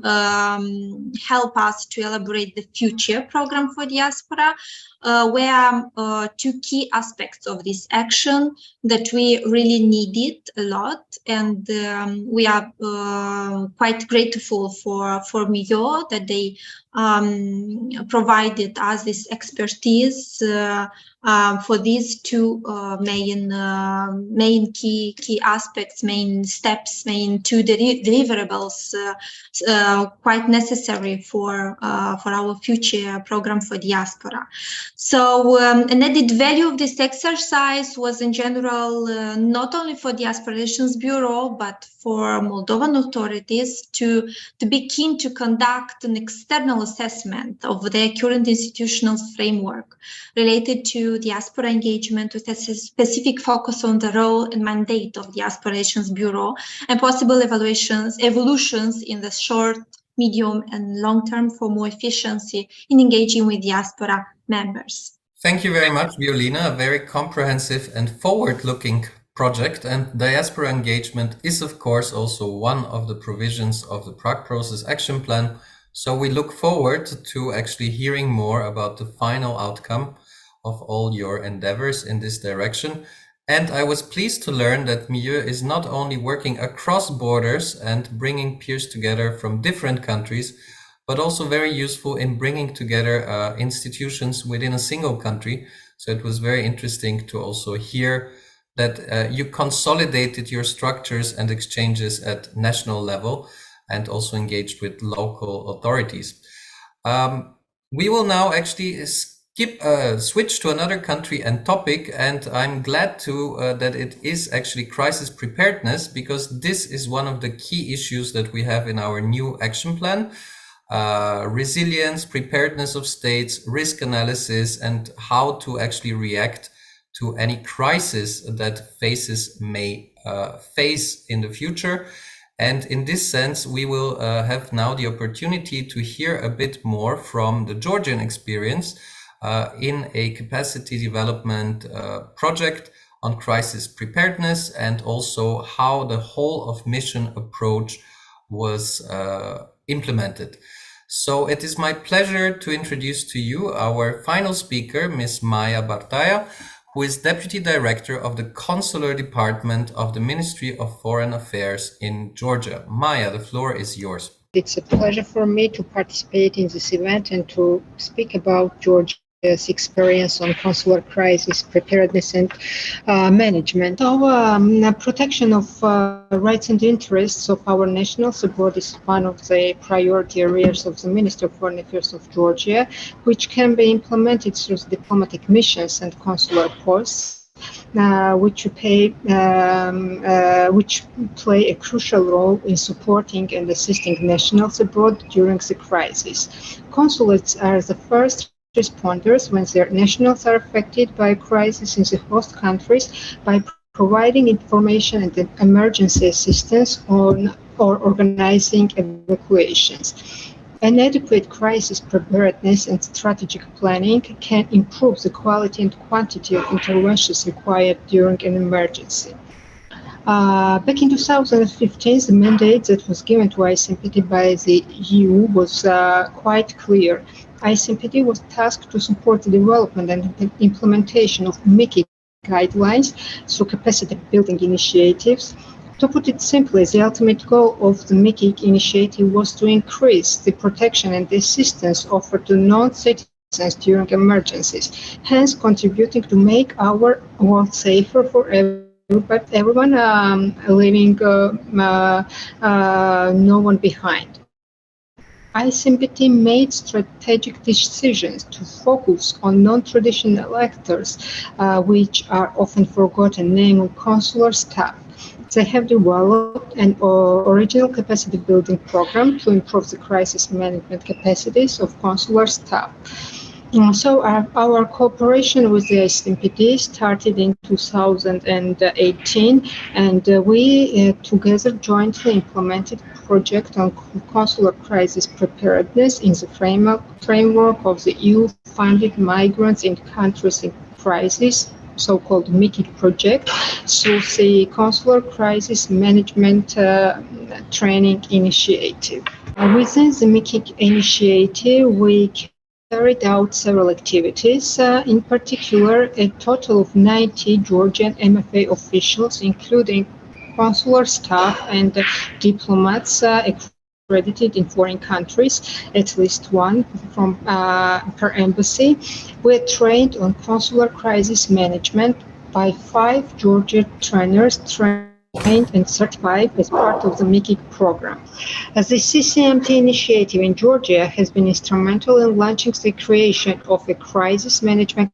help us to elaborate the future program for diaspora, were 2 key aspects of this action that we really needed a lot, and we are quite grateful for MIEUX that they provided us this expertise for these 2 main key aspects, main steps, main 2 deliverables quite necessary for our future program for diaspora. So an added value of this exercise was in general not only for the Aspirations Bureau but for Moldovan authorities to be keen to conduct an external assessment of their current institutional framework related to diaspora engagement, with a specific focus on the role and mandate of the Aspirations Bureau and possible evolutions in the short, medium and long term for more efficiency in engaging with diaspora members. Thank you very much, Violina. A very comprehensive and forward-looking project, and diaspora engagement is of course also one of the provisions of the Prague Process Action Plan. So we look forward to actually hearing more about the final outcome of all your endeavors in this direction. And I was pleased to learn that MIEUX is not only working across borders and bringing peers together from different countries, but also very useful in bringing together institutions within a single country. So it was very interesting to also hear that you consolidated your structures and exchanges at national level and also engaged with local authorities. We will now actually switch to another country and topic, and I'm glad that it is actually crisis preparedness, because this is one of the key issues that we have in our new action plan. Resilience, preparedness of states, risk analysis, and how to actually react to any crisis that may face in the future. And in this sense, we will have now the opportunity to hear a bit more from the Georgian experience in a capacity development project on crisis preparedness, and also how the whole of mission approach was implemented. So it is my pleasure to introduce to you our final speaker, Ms. Maya Bartaya, who is Deputy Director of the Consular Department of the Ministry of Foreign Affairs in Georgia. Maya, the floor is yours. It's a pleasure for me to participate in this event and to speak about Georgia's experience on consular crisis preparedness and management. So, protection of rights and interests of our nationals abroad is one of the priority areas of the Ministry of Foreign Affairs of Georgia, which can be implemented through diplomatic missions and consular posts. Which play a crucial role in supporting and assisting nationals abroad during the crisis. Consulates are the first responders when their nationals are affected by a crisis in the host countries by providing information and emergency assistance on or organizing evacuations. An adequate crisis preparedness and strategic planning can improve the quality and quantity of interventions required during an emergency. Back in 2015, the mandate that was given to ICMPD by the EU was quite clear. ICMPD was tasked to support the development and implementation of MIEUX guidelines through capacity building initiatives. To put it simply, the ultimate goal of the MIEUX initiative was to increase the protection and the assistance offered to non-citizens during emergencies, hence contributing to make our world safer for everyone, leaving no one behind. ICMPD made strategic decisions to focus on non-traditional actors, which are often forgotten, namely consular staff. They have developed an original capacity building program to improve the crisis management capacities of consular staff. So our cooperation with the ICMPD started in 2018, and we together jointly implemented a project on consular crisis preparedness in the framework of the EU-funded Migrants in Countries in Crisis, so-called MIEUX project, through the Consular Crisis Management Training Initiative. Within the MIEUX initiative, we carried out several activities, in particular a total of 90 Georgian MFA officials, including consular staff and diplomats accredited in foreign countries, at least one from per embassy, were trained on consular crisis management by 5 Georgian trainers trained and certified as part of the MIEUX program. As the CCMT initiative in Georgia has been instrumental in launching the creation of a crisis management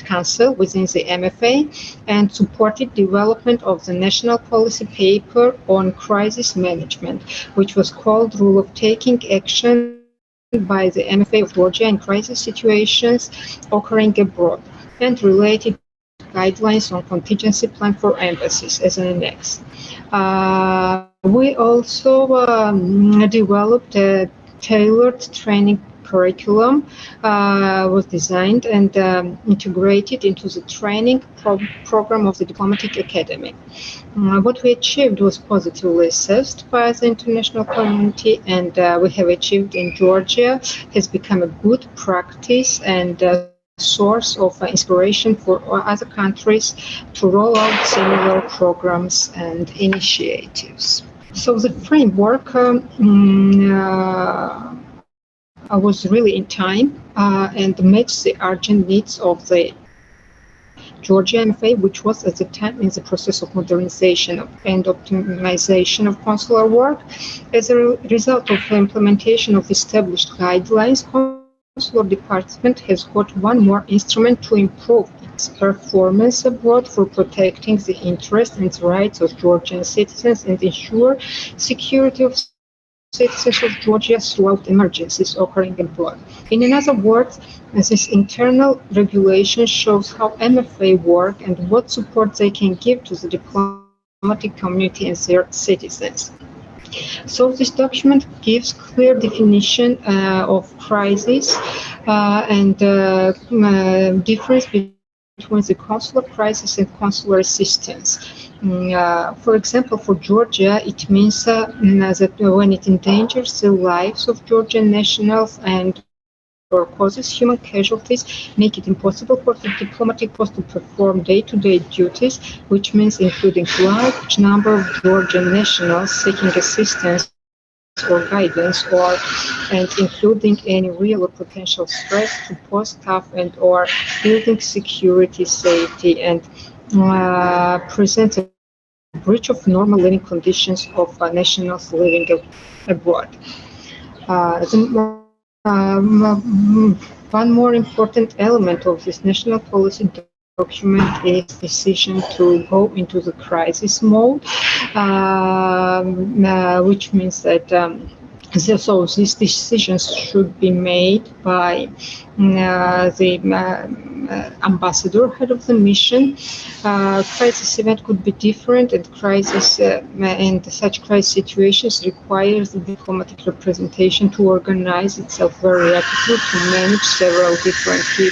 council within the MFA and supported development of the national policy paper on crisis management, which was called Rule of Taking Action by the MFA of Georgia in crisis situations occurring abroad, and related guidelines on contingency plan for embassies as an annex. We also developed a tailored training curriculum, was designed and integrated into the training program of the Diplomatic Academy. What we achieved was positively assessed by the international community, and we have achieved in Georgia has become a good practice and source of inspiration for other countries to roll out similar programs and initiatives. So the framework was really in time and meets the urgent needs of the Georgia MFA, which was at the time in the process of modernization and optimization of consular work. As a result of the implementation of established guidelines, Consular Department has got one more instrument to improve its performance abroad for protecting the interests and rights of Georgian citizens and ensure security of citizens of Georgia throughout emergencies occurring abroad. In other words, this internal regulation shows how MFA work and what support they can give to the diplomatic community and their citizens. So this document gives clear definition of crisis and difference between the consular crisis and consular assistance. For example, for Georgia, it means that when it endangers the lives of Georgian nationals and or causes human casualties, make it impossible for the diplomatic post to perform day-to-day duties, which means including large number of Georgian nationals seeking assistance or guidance, and including any real or potential threats to post staff and or building security, safety, and present a breach of normal living conditions of nationals living abroad. One more important element of this national policy document is decision to go into the crisis mode, which means that so these decisions should be made by the ambassador, head of the mission. Crisis event could be different, and such crisis situations requires the diplomatic representation to organize itself very rapidly to manage several different key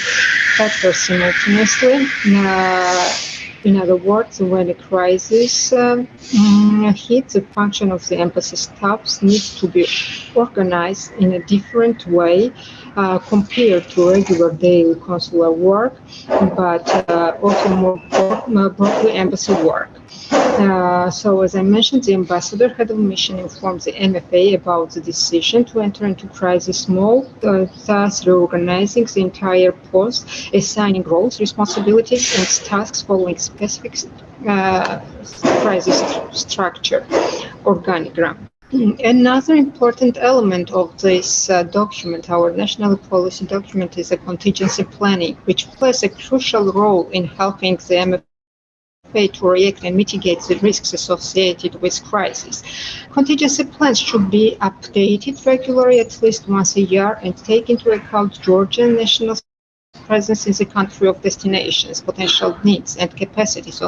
factors simultaneously. In other words, when a crisis hits, the function of the embassy staffs needs to be organized in a different way compared to regular daily consular work, but also more broadly embassy work. So as I mentioned, the ambassador, head of mission, informed the MFA about the decision to enter into crisis mode, thus reorganizing the entire post, assigning roles, responsibilities, and tasks following specific crisis structure, organigram. Another important element of this document, our national policy document, is a contingency planning, which plays a crucial role in helping the MFA to react and mitigate the risks associated with crisis. Contingency plans should be updated regularly, at least once a year, and take into account Georgian national presence in the country of destinations, potential needs and capacities,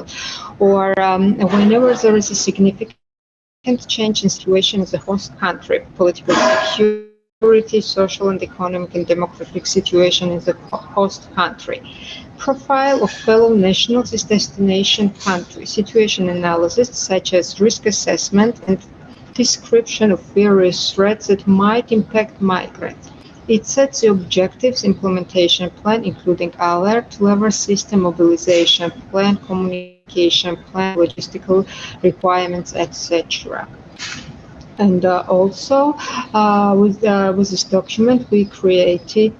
or whenever there is a significant change in situation in the host country, political security, social and economic and demographic situation in the host country. Profile of fellow nationals is destination country, situation analysis such as risk assessment and description of various threats that might impact migrants. It sets the objectives, implementation plan, including alert, level system, mobilization plan, communication plan, logistical requirements, etc. And also, with this document, we created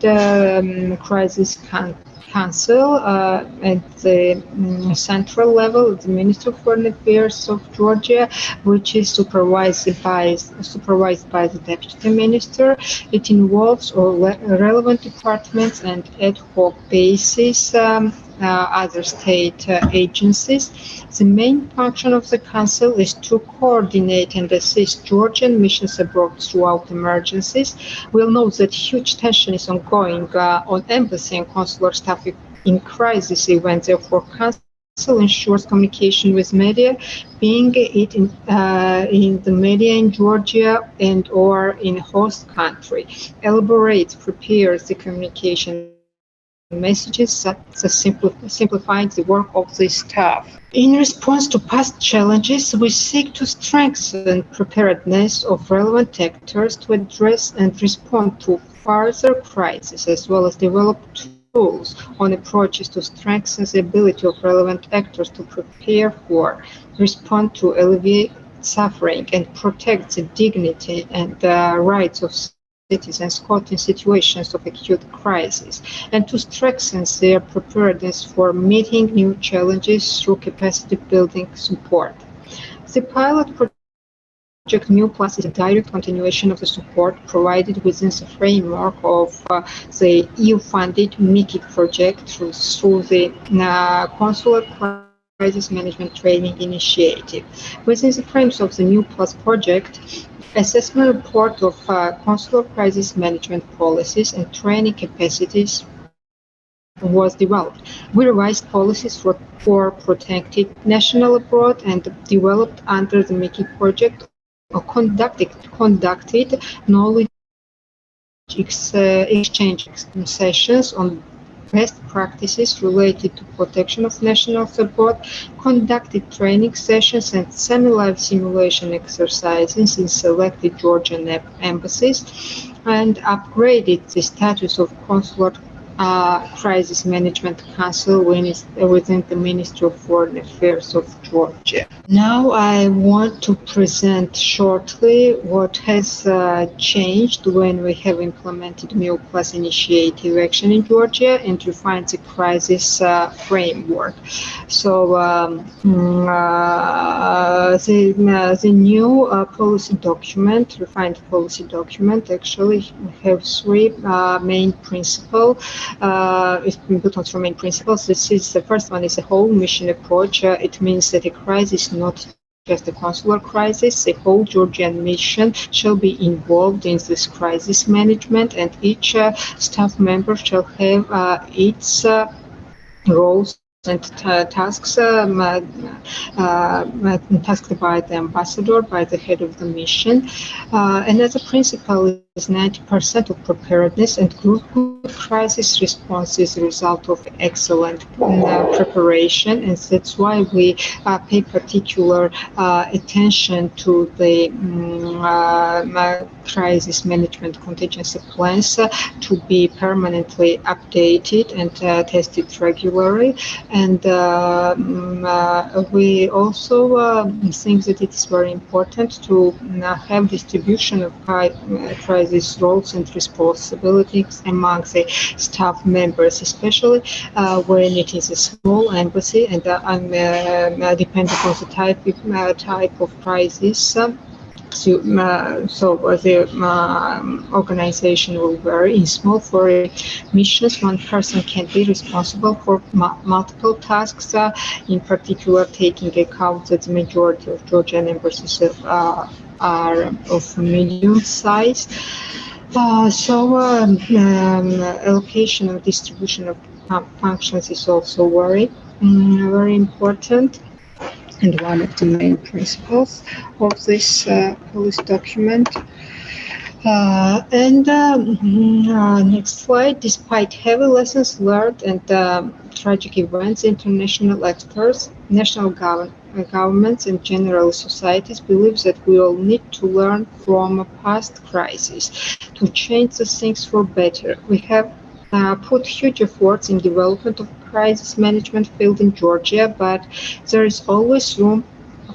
crisis council at the central level, the Ministry of Foreign Affairs of Georgia, which is supervised by the Deputy Minister. It involves all relevant departments and ad hoc basis other state agencies. The main function of the Council is to coordinate and assist Georgian missions abroad throughout emergencies. We'll note that huge tension is ongoing on embassy and consular staff in crisis events. Therefore, Council ensures communication with media, being it in the media in Georgia and or in host country. Elaborates, prepares the communication messages, simplifying the work of the staff. In response to past challenges, we seek to strengthen preparedness of relevant actors to address and respond to further crises, as well as develop tools on approaches to strengthen the ability of relevant actors to prepare for, respond to, alleviate suffering, and protect the dignity and rights of citizens caught in situations of acute crisis, and to strengthen their preparedness for meeting new challenges through capacity building support. The pilot project MIEUX is a direct continuation of the support provided within the framework of the EU-funded MIEUX project through the Consular Crisis Management Training Initiative. Within the frames of the MIEUX project, assessment report of consular crisis management policies and training capacities was developed. We revised policies for protected national abroad and developed under the MIEUX project or conducted knowledge exchange sessions on best practices related to protection of nationals abroad, conducted training sessions and semi-live simulation exercises in selected Georgian embassies, and upgraded the status of consular Crisis Management Council within the Ministry of Foreign Affairs of Georgia. Now I want to present shortly what has changed when we have implemented MIEUX initiative action in Georgia and refined the crisis framework. So the new policy document, refined policy document, actually have three main principles. It's built on three main principles. The first one is a whole mission approach. It means that a crisis is not just a consular crisis. The whole Georgian mission shall be involved in this crisis management, and each staff member shall have its roles and tasks tasked by the ambassador, by the head of the mission. Another principle is 90% of preparedness, and good crisis response is a result of excellent preparation, and that's why we pay particular attention to the crisis management contingency plans to be permanently updated and tested regularly. And we also think that it's very important to have distribution of crisis roles and responsibilities among the staff members, especially when it is a small embassy and depending on the type of crisis. So the organization will vary. In small foreign missions, one person can be responsible for multiple tasks, in particular taking account that the majority of Georgian embassies are of medium size. Allocation and distribution of functions is also very important, and one of the main principles of this policy document. Next slide. Despite heavy lessons learned and tragic events, international experts, national governments, and general societies believe that we all need to learn from past crises to change the things for better. We have put huge efforts in development of crisis management field in Georgia, but there is always room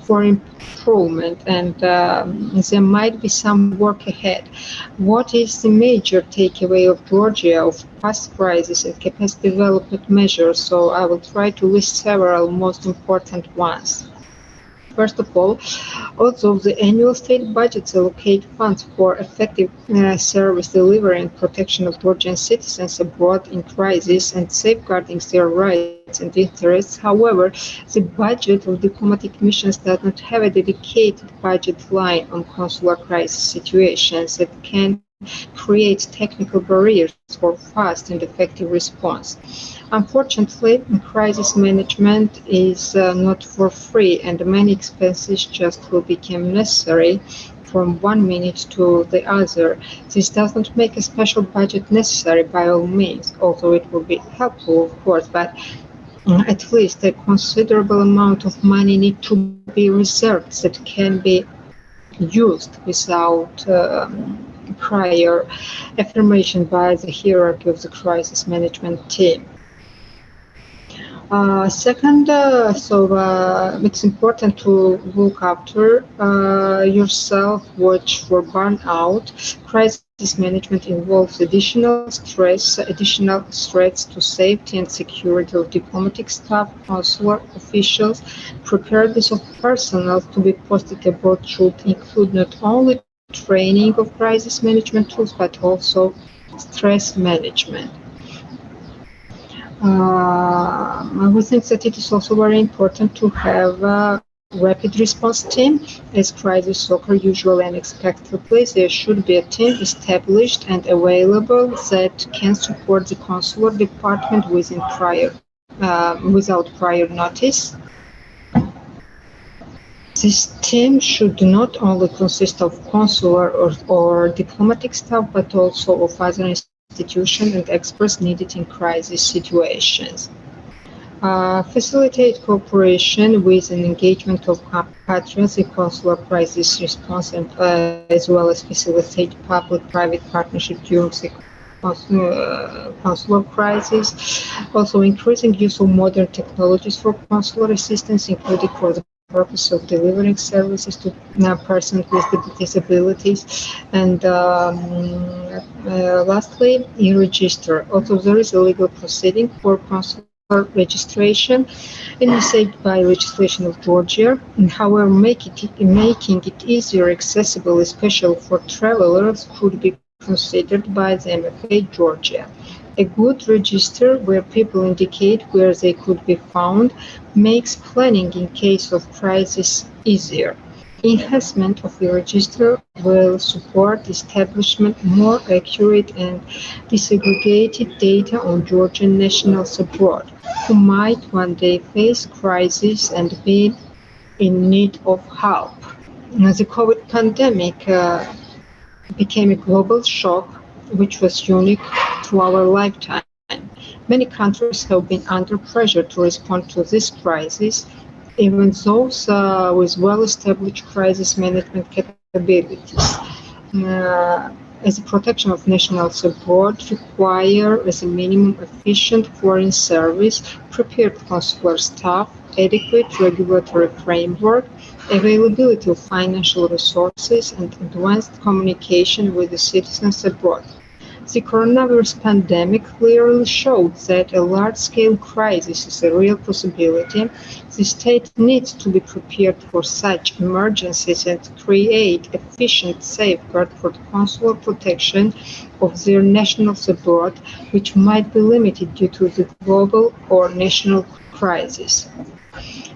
for improvement, and there might be some work ahead. What is the major takeaway of Georgia of past crises and capacity development measures? So I will try to list several most important ones. First of all, although the annual state budgets allocate funds for effective service delivery and protection of Georgian citizens abroad in crisis and safeguarding their rights and interests, however, the budget of diplomatic missions does not have a dedicated budget line on consular crisis situations that can create technical barriers for fast and effective response. Unfortunately, crisis management is not for free, and many expenses just will become necessary from one minute to the other. This does not make a special budget necessary by all means, although it will be helpful, of course, but at least a considerable amount of money needs to be reserved that can be used without prior affirmation by the hierarchy of the crisis management team. Second, it's important to look after yourself, watch for burnout. Crisis management involves additional stress, additional threats to safety and security of diplomatic staff, consular officials. Preparedness of personnel to be posted abroad should include not only training of crisis management tools, but also stress management. We think that it is also very important to have a rapid response team. As crises occur usually unexpectedly, there should be a team established and available that can support the consular department without prior notice. This team should not only consist of consular or diplomatic staff, but also of other institutions and experts needed in crisis situations. Facilitate cooperation with an engagement of compatriots in consular crisis response, and as well as facilitate public-private partnership during the consular crisis. Also, increasing use of modern technologies for consular assistance, including for the purpose of delivering services to persons with disabilities. And lastly, e-register. Although there is a legal proceeding for consular registration initiated by legislation of Georgia, and however making it easier accessible, especially for travelers, could be considered by the MFA Georgia. A good register where people indicate where they could be found makes planning in case of crisis easier. Enhancement of the register will support establishment more accurate and disaggregated data on Georgian nationals abroad who might one day face crisis and be in need of help. The COVID pandemic became a global shock which was unique to our lifetime. Many countries have been under pressure to respond to this crisis, even those with well-established crisis management capabilities. As a protection of nationals abroad require as a minimum efficient foreign service, prepared consular staff, adequate regulatory framework, availability of financial resources, and advanced communication with the citizens abroad. The coronavirus pandemic clearly showed that a large-scale crisis is a real possibility. The state needs to be prepared for such emergencies and create efficient safeguards for the consular protection of their nationals abroad, which might be limited due to the global or national crisis.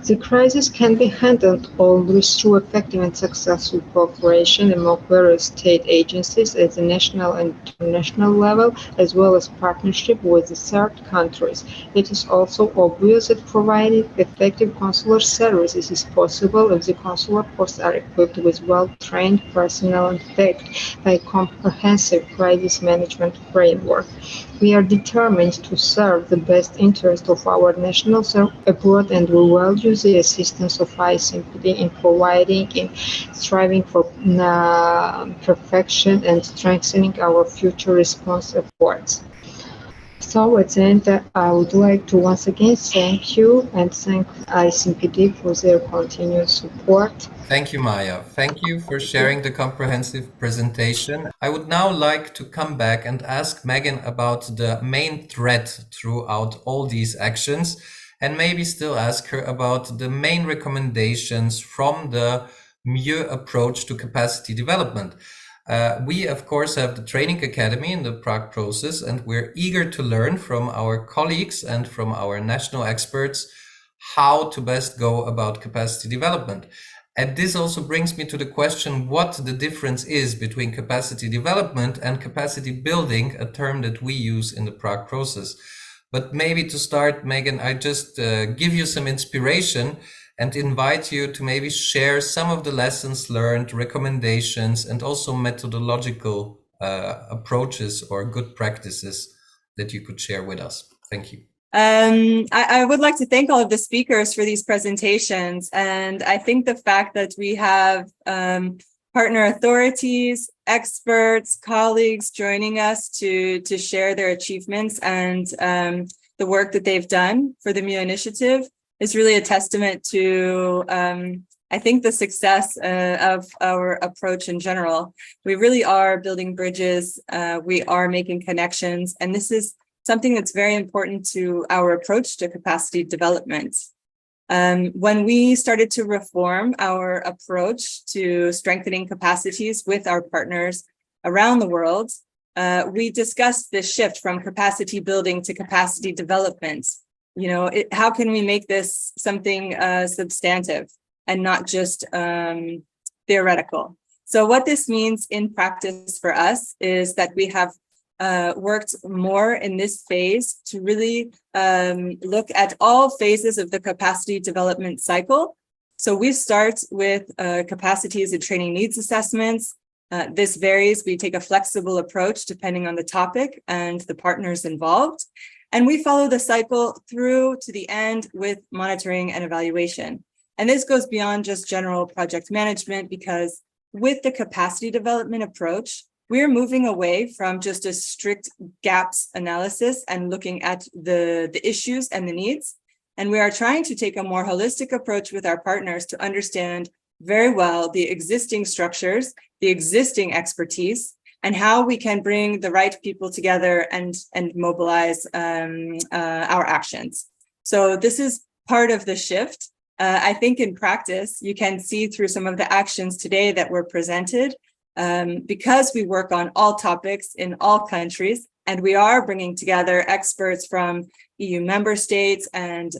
The crisis can be handled only through effective and successful cooperation among various state agencies at the national and international level, as well as partnership with the third countries. It is also obvious that providing effective consular services is possible if the consular posts are equipped with well-trained personnel and backed by a comprehensive crisis management framework. We are determined to serve the best interest of our nationals abroad, and we will use the assistance of ICMPD in providing and striving for perfection and strengthening our future response efforts. So at the end, I would like to once again thank you and thank ICMPD for their continued support. Thank you, Maya. Thank you for sharing the comprehensive presentation. I would now like to come back and ask Megan about the main thread throughout all these actions, and maybe still ask her about the main recommendations from the MIEUX approach to capacity development. We, of course, have the training academy in the Prague process, and we're eager to learn from our colleagues and from our national experts how to best go about capacity development. And this also brings me to the question what the difference is between capacity development and capacity building, a term that we use in the Prague process. But maybe to start, Megan, I just give you some inspiration and invite you to maybe share some of the lessons learned, recommendations, and also methodological approaches or good practices that you could share with us. Thank you. I would like to thank all of the speakers for these presentations. And I think the fact that we have partner authorities, experts, colleagues joining us to share their achievements and the work that they've done for the MIEUX initiative is really a testament to, I think, the success of our approach in general. We really are building bridges. We are making connections. And this is something that's very important to our approach to capacity development. When we started to reform our approach to strengthening capacities with our partners around the world, we discussed this shift from capacity building to capacity development. You know, how can we make this something substantive and not just theoretical? So what this means in practice for us is that we have worked more in this phase to really look at all phases of the capacity development cycle. So we start with capacities and training needs assessments. This varies. We take a flexible approach depending on the topic and the partners involved. And we follow the cycle through to the end with monitoring and evaluation. And this goes beyond just general project management, because with the capacity development approach, we're moving away from just a strict gaps analysis and looking at the issues and the needs. And we are trying to take a more holistic approach with our partners to understand very well the existing structures, the existing expertise, and how we can bring the right people together and mobilize our actions. So this is part of the shift. I think in practice, you can see through some of the actions today that were presented, because we work on all topics in all countries, and we are bringing together experts from EU member states and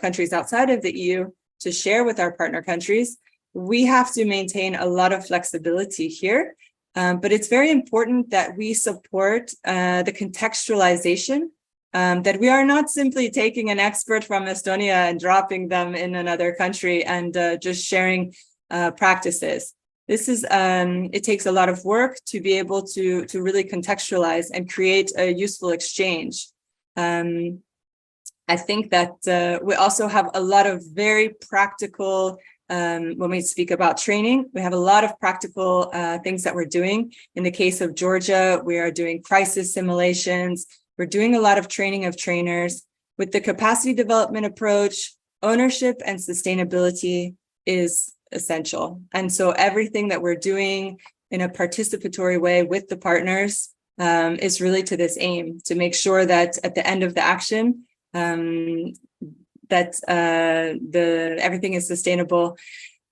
countries outside of the EU to share with our partner countries. We have to maintain a lot of flexibility here, but it's very important that we support the contextualization, that we are not simply taking an expert from Estonia and dropping them in another country and just sharing practices. This is, it takes a lot of work to be able to really contextualize and create a useful exchange. I think that we also have a lot of very practical, when we speak about training, we have a lot of practical things that we're doing. In the case of Georgia, we are doing crisis simulations. We're doing a lot of training of trainers. With the capacity development approach, ownership and sustainability is essential. And so everything that we're doing in a participatory way with the partners is really to this aim, to make sure that at the end of the action, that everything is sustainable,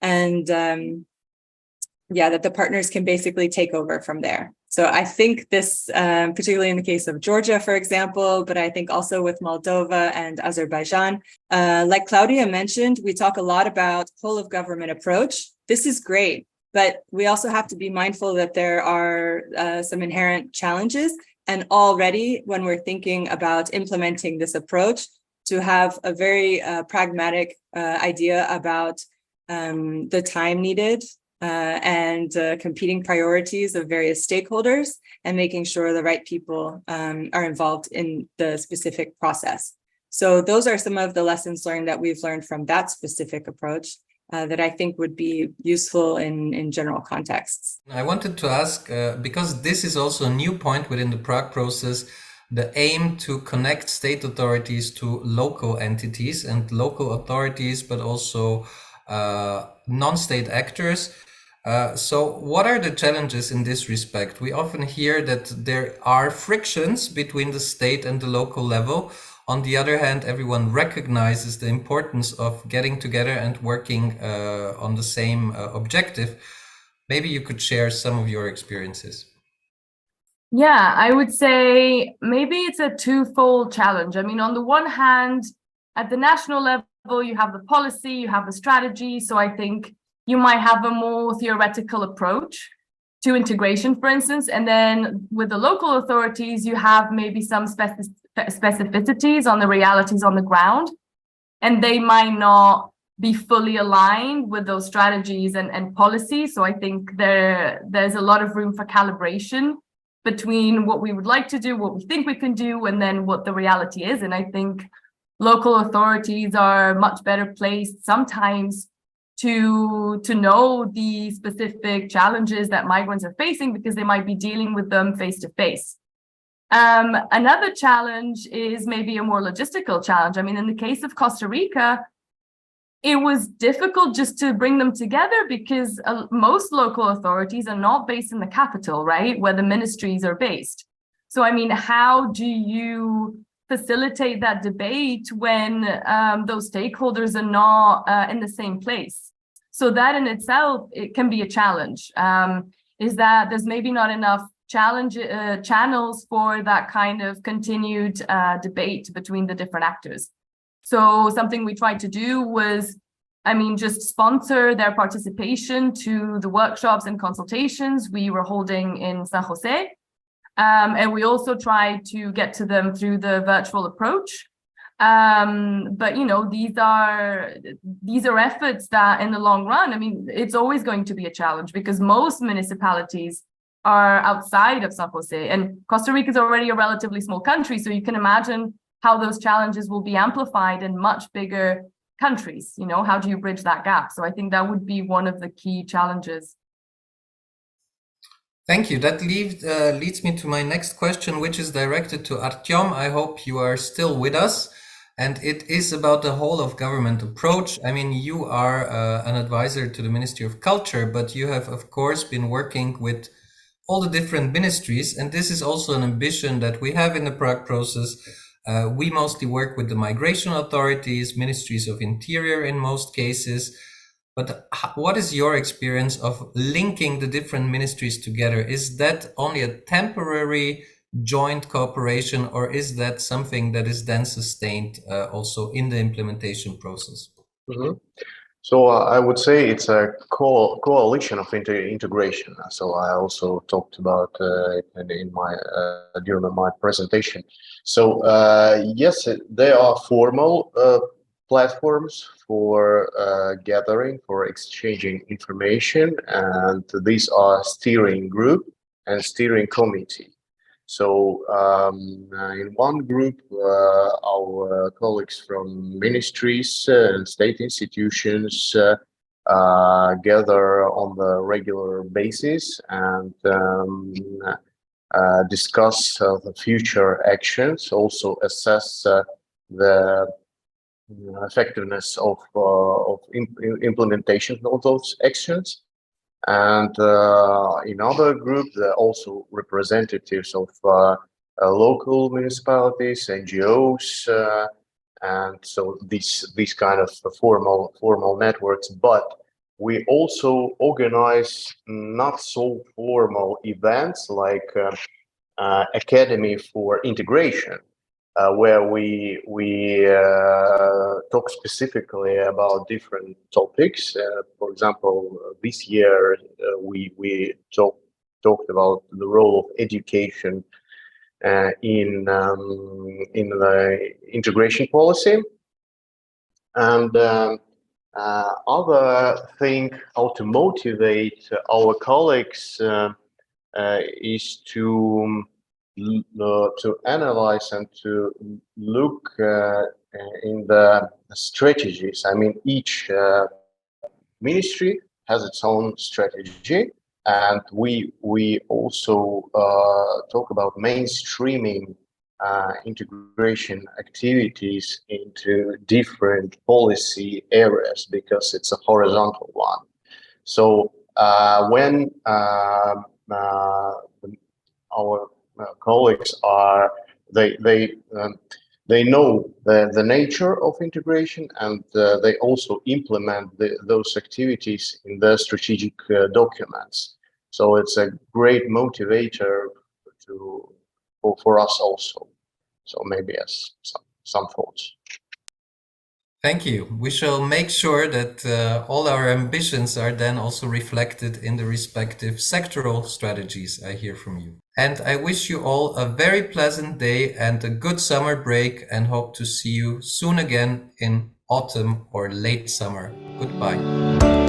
and that the partners can basically take over from there. So I think this, particularly in the case of Georgia, for example, but I think also with Moldova and Azerbaijan, like Claudia mentioned, we talk a lot about whole of government approach. This is great, but we also have to be mindful that there are some inherent challenges. And already when we're thinking about implementing this approach, to have a very pragmatic idea about the time needed and competing priorities of various stakeholders, and making sure the right people are involved in the specific process. So those are some of the lessons learned that we've learned from that specific approach that I think would be useful in general contexts. I wanted to ask, because this is also a new point within the Prague process, the aim to connect state authorities to local entities and local authorities, but also non-state actors. So what are the challenges in this respect? We often hear that there are frictions between the state and the local level. On the other hand, everyone recognizes the importance of getting together and working on the same objective. Maybe you could share some of your experiences. Yeah, I would say maybe it's a twofold challenge. I mean, on the one hand, at the national level, you have the policy, you have the strategy. So I think you might have a more theoretical approach to integration, for instance. And then with the local authorities, you have maybe some specificities on the realities on the ground, and they might not be fully aligned with those strategies and policies. So I think there's a lot of room for calibration between what we would like to do, what we think we can do, and then what the reality is. And I think local authorities are much better placed sometimes to know the specific challenges that migrants are facing, because they might be dealing with them face to face. Another challenge is maybe a more logistical challenge. I mean, in the case of Costa Rica, it was difficult just to bring them together because most local authorities are not based in the capital, right, where the ministries are based. So, I mean, how do you facilitate that debate when those stakeholders are not in the same place? So that in itself, it can be a challenge, is that there's maybe not enough channels for that kind of continued debate between the different actors. So something we tried to do was, I mean, just sponsor their participation to the workshops and consultations we were holding in San Jose. And we also tried to get to them through the virtual approach. But these are efforts that in the long run, I mean, it's always going to be a challenge because most municipalities are outside of San Jose, and Costa Rica is already a relatively small country, so you can imagine how those challenges will be amplified in much bigger countries. How do you bridge that gap? So I think that would be one of the key challenges. Thank you. That leads me to my next question, which is directed to Artyom. I hope you are still with us. And it is about the whole of government approach. I mean, you are an advisor to the Ministry of Culture, but you have, of course, been working with all the different ministries. And this is also an ambition that we have in the Prague process. We mostly work with the migration authorities, ministries of interior in most cases. But what is your experience of linking the different ministries together? Is that only a temporary joint cooperation, or is that something that is then sustained also in the implementation process? Mm-hmm. So I would say it's a coalition of integration. So I also talked about it in my during my presentation. So yes, there are formal platforms for gathering, for exchanging information, and these are steering group and steering committee. So in one group, our colleagues from ministries and state institutions gather on the regular basis and discuss the future actions, also assess the effectiveness of implementation of those actions. And in other groups, there are also representatives of local municipalities, NGOs, and so these kind of formal networks. But we also organize not so formal events like Academy for Integration, where we talk specifically about different topics. For example, this year we talked about the role of education in the integration policy, and other thing how to motivate our colleagues is to analyze and to look in the strategies. I mean, each ministry has its own strategy, and we also talk about mainstreaming integration activities into different policy areas because it's a horizontal one. So when our colleagues are they know the nature of integration, and they also implement those activities in their strategic documents. So it's a great motivator for us also. So maybe as some thoughts. Thank you. We shall make sure that all our ambitions are then also reflected in the respective sectoral strategies, I hear from you. And I wish you all a very pleasant day and a good summer break, and hope to see you soon again in autumn or late summer. Goodbye.